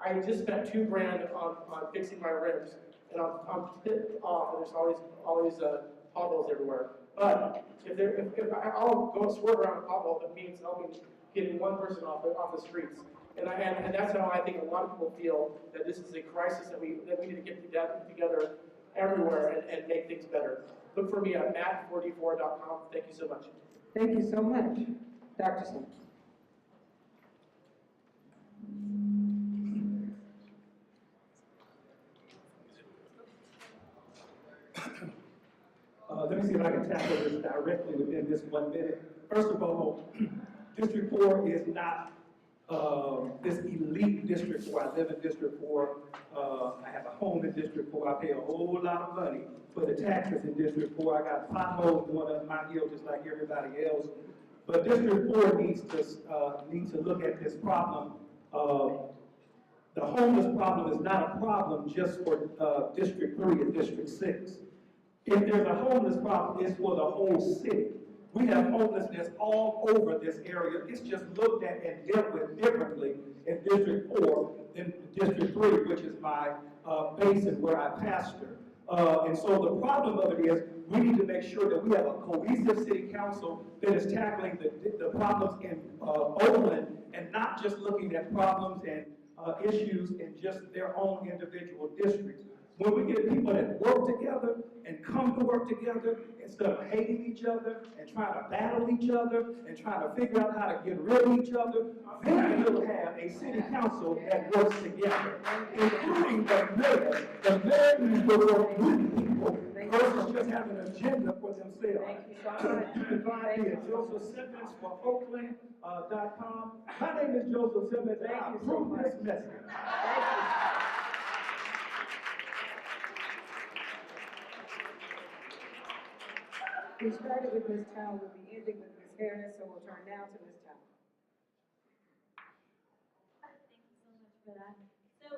I just spent $2,000 on fixing my rims, and I'm pissed off, and there's always potholes everywhere. But if I'll go swerve around a pothole, that means helping getting one person off the streets. And that's how I think a lot of people feel that this is a crisis that we need to get together everywhere and make things better. Look for me at matt44.com. Thank you so much. Thank you so much. Dr. Smith. Let me see if I can tackle this directly within this 1 minute. First of all, District 4 is not this elite district where I live in District 4. I have a home in District 4. I pay a whole lot of money for the taxes in District 4. I got potholes going up my hill just like everybody else. But District 4 needs to look at this problem. The homeless problem is not a problem just for District 3 and District 6. If there's a homeless problem, it's for the whole city. We have homelessness all over this area. It's just looked at and dealt with differently in District 4 than District 3, which is my basin where I pastor. And so the problem of it is we need to make sure that we have a cohesive city council that is tackling the problems in Oakland and not just looking at problems and issues in just their own individual districts. When we get people that work together and come to work together instead of hating each other and trying to battle each other and trying to figure out how to get rid of each other, then we'll have a city council that works together, including the mayor. The mayor needs to work with people versus just having an agenda for themselves. Thank you so much. You can find me at Joseph Simmons for Oakland.com. My name is Joseph Simmons, and I approve this message. We started with Ms. Town, we'll be ending with Ms. Harris, so we'll turn now to Ms. Town. Thank you so much for that. So,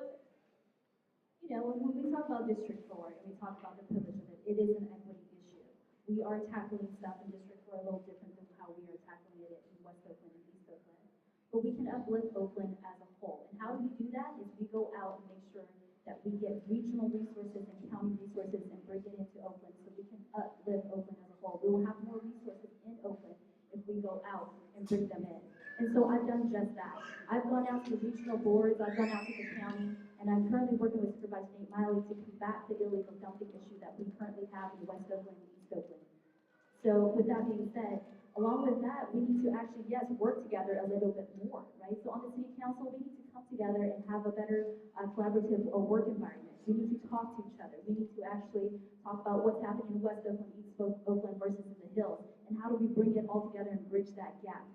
when we talk about District 4 and we talk about the privilege of it, it is an equity issue. We are tackling stuff in District 4 a little different than how we are tackling it in West Oakland and East Oakland. But we can uplift Oakland as a whole. And how we do that is we go out and make sure that we get regional resources and county resources and bring it into Oakland so we can uplift Oakland as a whole. We will have more resources in Oakland if we go out and bring them in. And so I've done just that. I've gone out to the regional boards, I've gone out to the county, and I'm currently working with Supervisor Nate Miley to combat the illegal dumping issue that we currently have in West Oakland and East Oakland. So with that being said, along with that, we need to actually, yes, work together a little bit more, right? So on the city council, we need to come together and have a better collaborative or work environment. We need to talk to each other. We need to actually talk about what's happening in West Oakland, East Oakland versus in the hills, and how do we bring it all together and bridge that gap.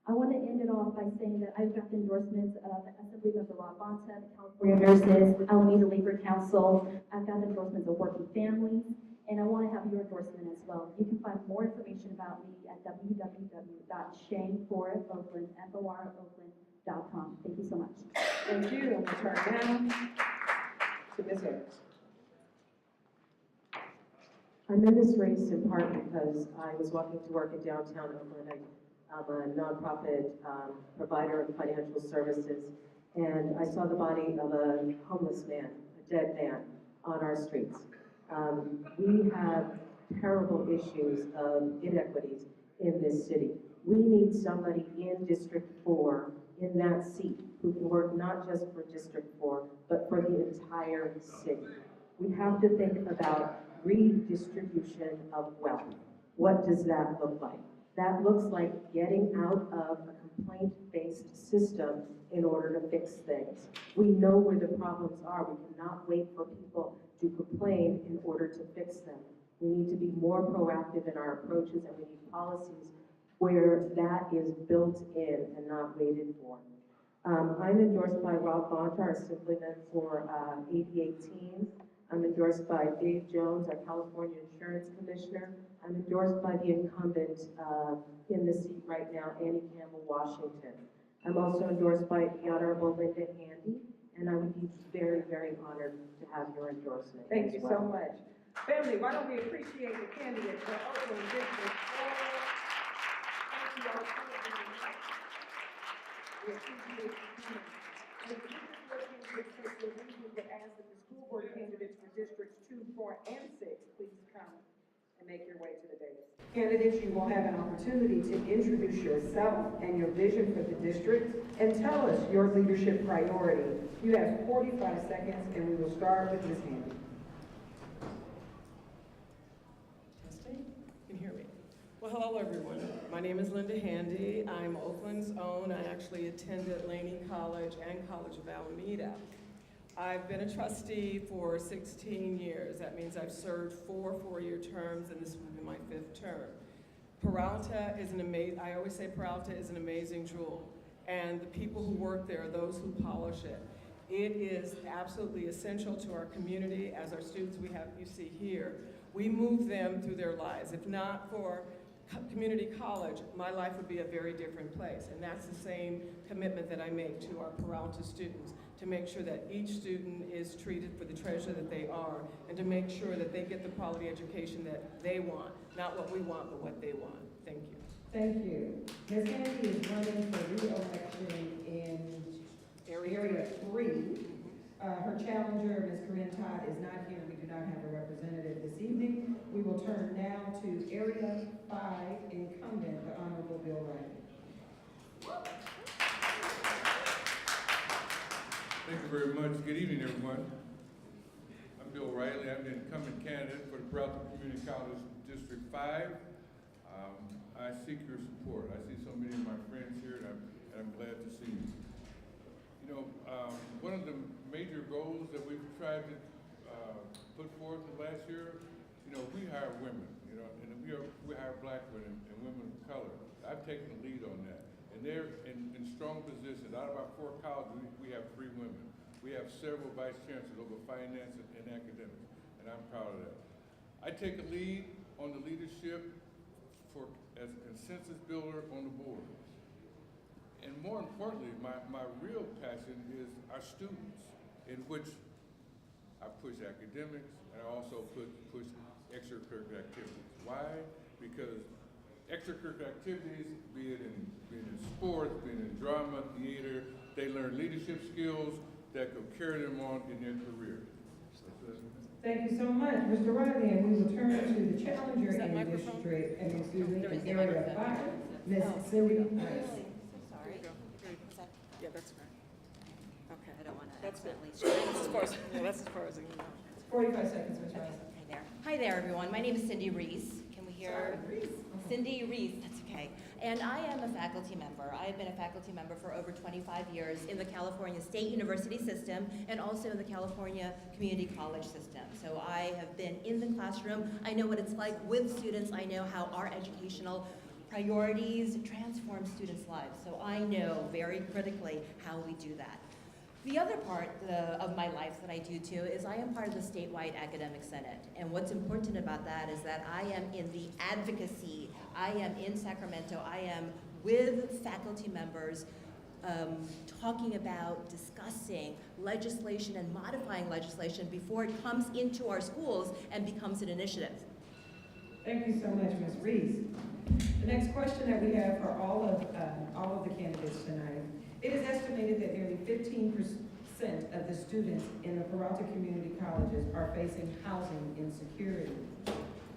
I want to end it off by saying that I've got the endorsements of Assemblymember Rob Bonta, the California Nurses, Alameda Labor Council. I've got the endorsements of Working Families, and I want to have your endorsement as well. You can find more information about me at www.shangforoakland.com. Thank you so much. Thank you, and we'll turn now to Ms. Harris. I'm in this race in part because I was walking to work in downtown Oakland. I'm a nonprofit provider of financial services, and I saw the body of a homeless man, a dead man, on our streets. We have terrible issues of inequities in this city. We need somebody in District 4 in that seat who can work not just for District 4, but for the entire city. We have to think about redistribution of wealth. What does that look like? That looks like getting out of a complaint-based system in order to fix things. We know where the problems are. We cannot wait for people to complain in order to fix them. We need to be more proactive in our approaches, and we need policies where that is built in and not waited for. I'm endorsed by Rob Bonta, our Assemblyman for 8018. I'm endorsed by Dave Jones, our California Insurance Commissioner. I'm endorsed by the incumbent in the seat right now, Annie Campbell Washington. I'm also endorsed by the Honorable Linda Handy, and I would be very, very honored to have your endorsement. Thank you so much. Family, why don't we appreciate the candidates for Oakland District 4? Thank you all so very much. We appreciate you coming. And this is what candidates take the lead. We would ask that the school board candidates for Districts 2, 4, and 6 please come and make your way to the dais. Candidates, you will have an opportunity to introduce yourself and your vision for the district and tell us your leadership priority. You have 45 seconds, and we will start with Ms. Handy. Testing? Can you hear me? Well, hello, everyone. My name is Linda Handy. I'm Oakland's own. I actually attended Laney College and College of Alameda. I've been a trustee for 16 years. That means I've served 4 four-year terms, and this will be my 5th term. Peralta is an amazing, I always say Peralta is an amazing jewel, and the people who work there are those who polish it. It is absolutely essential to our community. As our students you see here, we move them through their lives. If not for community college, my life would be a very different place, and that's the same commitment that I make to our Peralta students, to make sure that each student is treated for the treasure that they are, and to make sure that they get the quality education that they want, not what we want, but what they want. Thank you. Thank you. Ms. Handy is running for re-election in Area 3. Her challenger, Ms. Corinne Todd, is not here. We do not have a representative this evening. We will turn now to Area 5 incumbent, the Honorable Bill Riley. Thank you very much. Good evening, everyone. I'm Bill Riley. I'm the incumbent candidate for the Peralta Community College District 5. I seek your support. I see so many of my friends here, and I'm glad to see you. You know, one of the major goals that we've tried to put forth the last year, you know, we hire women, you know, and we hire black women and women of color. I've taken the lead on that. And they're in strong positions. Out of our 4 colleges, we have 3 women. We have several vice chancellors over finance and academics, and I'm proud of that. I take a lead on the leadership as a consensus builder on the board. And more importantly, my real passion is our students, in which I push academics, and I also push extracurricular activities. Why? Because extracurricular activities, be it in sports, be it in drama, theater, they learn leadership skills that could carry them on in their career. Thank you so much, Mr. Riley, and we will turn to the challenger in the district, in area 5, Ms. Cindy Rice. Yeah, that's right. Okay. I don't want to That's good. accidentally. That's as far as I can go. 45 seconds, Ms. Rice. Hi there. Hi there, everyone. My name is Cindy Reese. Can we hear? Cindy Reese, that's okay. And I am a faculty member. I have been a faculty member for over 25 years in the California State University system and also in the California Community College system. So I have been in the classroom. I know what it's like with students. I know how our educational priorities transform students' lives. So I know very critically how we do that. The other part of my life that I do too is I am part of the statewide academic senate. And what's important about that is that I am in the advocacy. I am in Sacramento. I am with faculty members talking about, discussing legislation and modifying legislation before it comes into our schools and becomes an initiative. Thank you so much, Ms. Reese. The next question that we have for all of the candidates tonight. It is estimated that nearly 15% of the students in the Peralta community colleges are facing housing insecurity.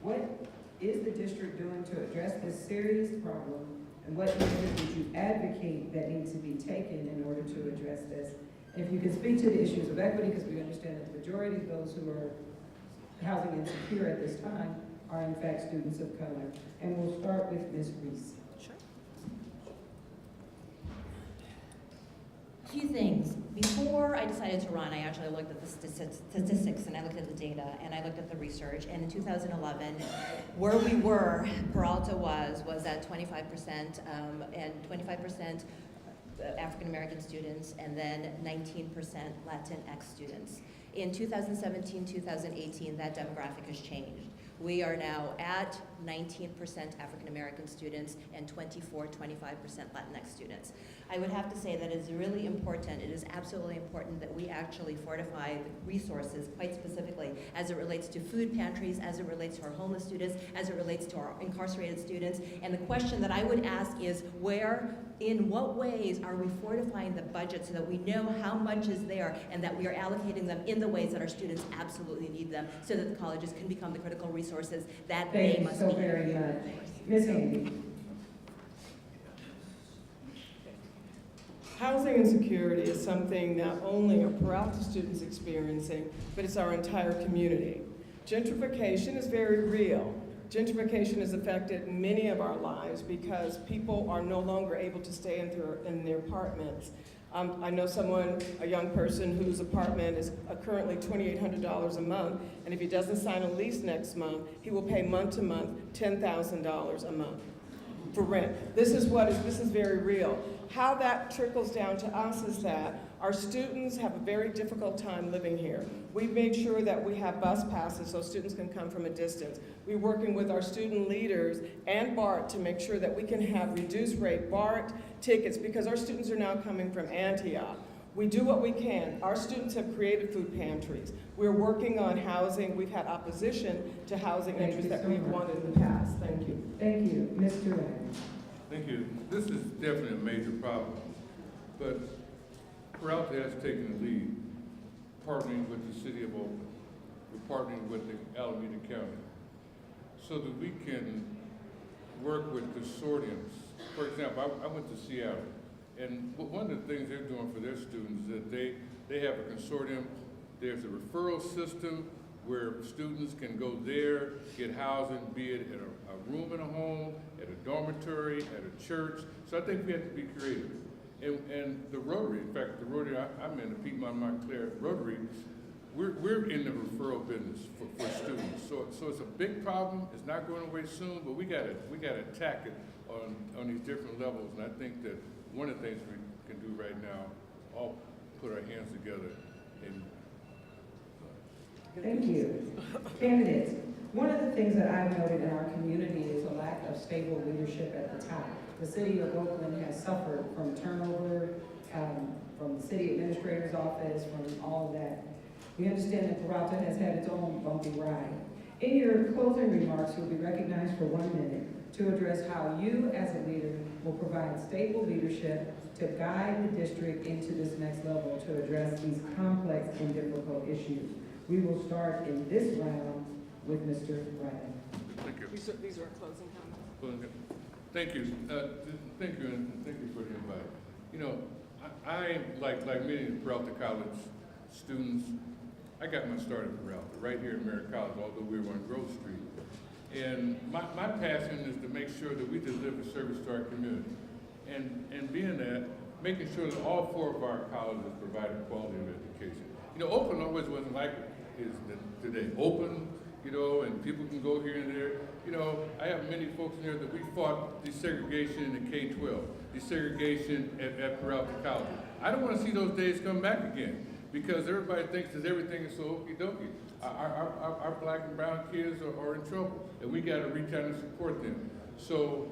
What is the district doing to address this serious problem, and what measures would you advocate that need to be taken in order to address this? And if you can speak to the issues of equity, because we understand that the majority of those who are housing insecure at this time are in fact students of color. And we'll start with Ms. Reese. A few things. Before I decided to run, I actually looked at the statistics and I looked at the data and I looked at the research. And in 2011, where we were, Peralta was at 25% and 25% African American students and then 19% Latinx students. In 2017, 2018, that demographic has changed. We are now at 19% African American students and 25% Latinx students. I would have to say that it is really important, it is absolutely important that we actually fortify the resources quite specifically as it relates to food pantries, as it relates to our homeless students, as it relates to our incarcerated students. And the question that I would ask is in what ways are we fortifying the budget so that we know how much is there and that we are allocating them in the ways that our students absolutely need them so that the colleges can become the critical resources that they must be. Thank you so very much. Ms. Handy. Housing insecurity is something not only are Peralta students experiencing, but it's our entire community. Gentrification is very real. Gentrification has affected many of our lives because people are no longer able to stay in their apartments. I know a young person whose apartment is currently $2,800 a month, and if he doesn't sign a lease next month, he will pay month to month $10,000 a month for rent. This is very real. How that trickles down to us is that our students have a very difficult time living here. We've made sure that we have bus passes so students can come from a distance. We're working with our student leaders and BART to make sure that we can have reduced rate BART tickets because our students are now coming from Antioch. We do what we can. Our students have created food pantries. We're working on housing. We've had opposition to housing interests that we've wanted in the past. Thank you. Thank you. Mr. Ray. Thank you. This is definitely a major problem, but Peralta has taken the lead, partnering with the city of Oakland. We're partnering with the Alameda County so that we can work with consortiums. For example, I went to Seattle, and one of the things they're doing for their students is that they have a consortium. There's a referral system where students can go there, get housing, be it at a room in a home, at a dormitory, at a church. So I think we have to be creative. And the Rotary, in fact, the Rotary I'm in, the Piedmont Montclair Rotary, we're in the referral business for students. So it's a big problem. It's not going away soon, but we gotta attack it on these different levels. And I think that one of the things we can do right now, all put our hands together and. Thank you. Candidates, one of the things that I've noted in our community is a lack of stable leadership at the top. The city of Oakland has suffered from turnover, from the city administrator's office, from all of that. We understand that Peralta has had its own bumpy ride. In your closing remarks, you'll be recognized for 1 minute to address how you, as a leader, will provide stable leadership to guide the district into this next level to address these complex and difficult issues. We will start in this round with Mr. Bradley. Thank you. These are closing comments. Thank you. Thank you, and thank you for the invite. You know, I like many of the Peralta College students, I got my start at Peralta, right here at Merritt College, although we were on Grove Street. And my passion is to make sure that we deliver service to our community. And being that, making sure that all 4 of our colleges provide a quality of education. You know, Oakland always wasn't like it is today. Open, you know, and people can go here and there. You know, I have many folks in there that we fought desegregation in the K-12, desegregation at Peralta College. I don't want to see those days come back again because everybody thinks that everything is so okie-dokie. Our black and brown kids are in trouble, and we got to reach out and support them. So,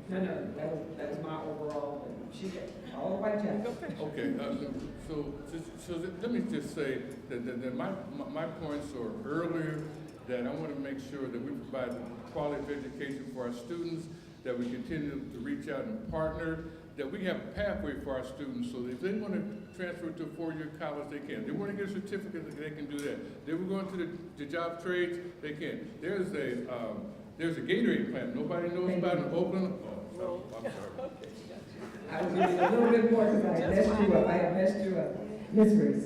No, that was my overall, she got all the way down. Okay, so let me just say that my points are earlier, that I want to make sure that we provide quality of education for our students, that we continue to reach out and partner, that we have a pathway for our students so that if they want to transfer to a 4-year college, they can. If they want to get a certificate, they can do that. They were going to the job trades, they can. There's a Gatorade plant nobody knows about in Oakland. Oh, I'm sorry. I was using a little bit more because I messed you up. I have messed you up. Ms. Reese.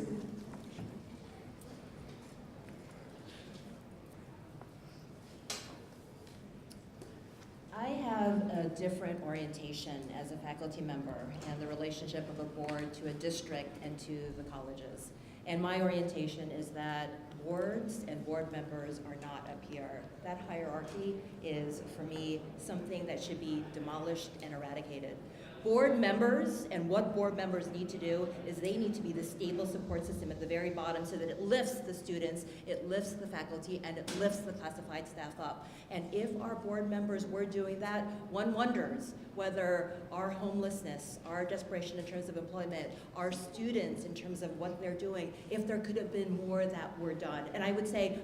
I have a different orientation as a faculty member and the relationship of a board to a district and to the colleges. And my orientation is that boards and board members are not up here. That hierarchy is, for me, something that should be demolished and eradicated. Board members, and what board members need to do is they need to be the stable support system at the very bottom so that it lifts the students, it lifts the faculty, and it lifts the classified staff up. And if our board members were doing that, one wonders whether our homelessness, our desperation in terms of employment, our students in terms of what they're doing, if there could have been more that were done. And I would say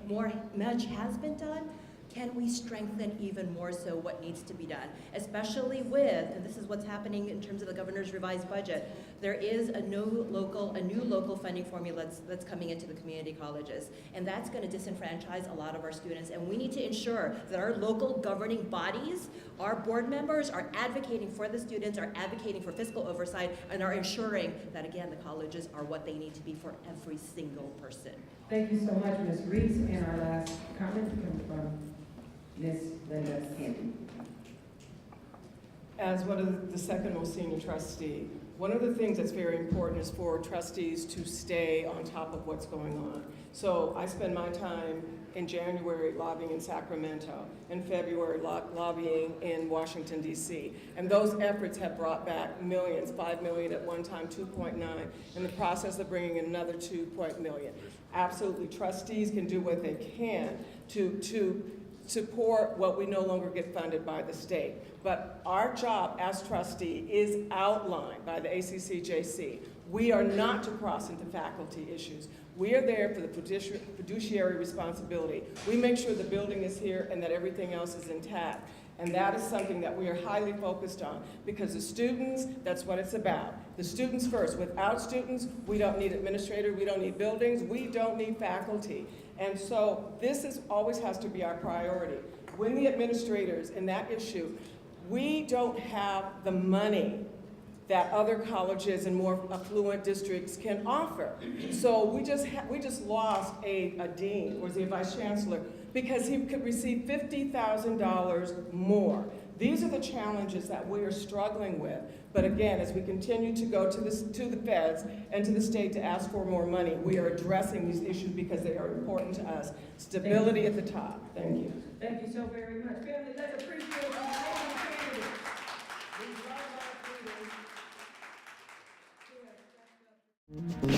much has been done. Can we strengthen even more so what needs to be done? Especially with, and this is what's happening in terms of the governor's revised budget, there is a new local funding formula that's coming into the community colleges. And that's gonna disenfranchise a lot of our students. And we need to ensure that our local governing bodies, our board members are advocating for the students, are advocating for fiscal oversight, and are ensuring that, again, the colleges are what they need to be for every single person. Thank you so much, Ms. Reese. And our last comment comes from Ms. Linda Handy. As one of the second most senior trustee, one of the things that's very important is for trustees to stay on top of what's going on. So I spend my time in January lobbying in Sacramento, in February lobbying in Washington, D.C. And those efforts have brought back millions, 5 million at one time, 2.9, in the process of bringing in another 2 million. Absolutely, trustees can do what they can to support what we no longer get funded by the state. But our job as trustee is outlined by the ACCJC. We are not to cross into faculty issues. We are there for the fiduciary responsibility. We make sure the building is here and that everything else is intact. And that is something that we are highly focused on because the students, that's what it's about. The students first. Without students, we don't need administrators, we don't need buildings, we don't need faculty. And so this always has to be our priority. When the administrators in that issue, we don't have the money that other colleges and more affluent districts can offer. So we just lost a dean, or the vice chancellor, because he could receive $50,000 more. These are the challenges that we are struggling with. But again, as we continue to go to the feds and to the state to ask for more money, we are addressing these issues because they are important to us. Stability at the top. Thank you. Thank you so very much. Family, let's appreciate our candidates. We love our leaders.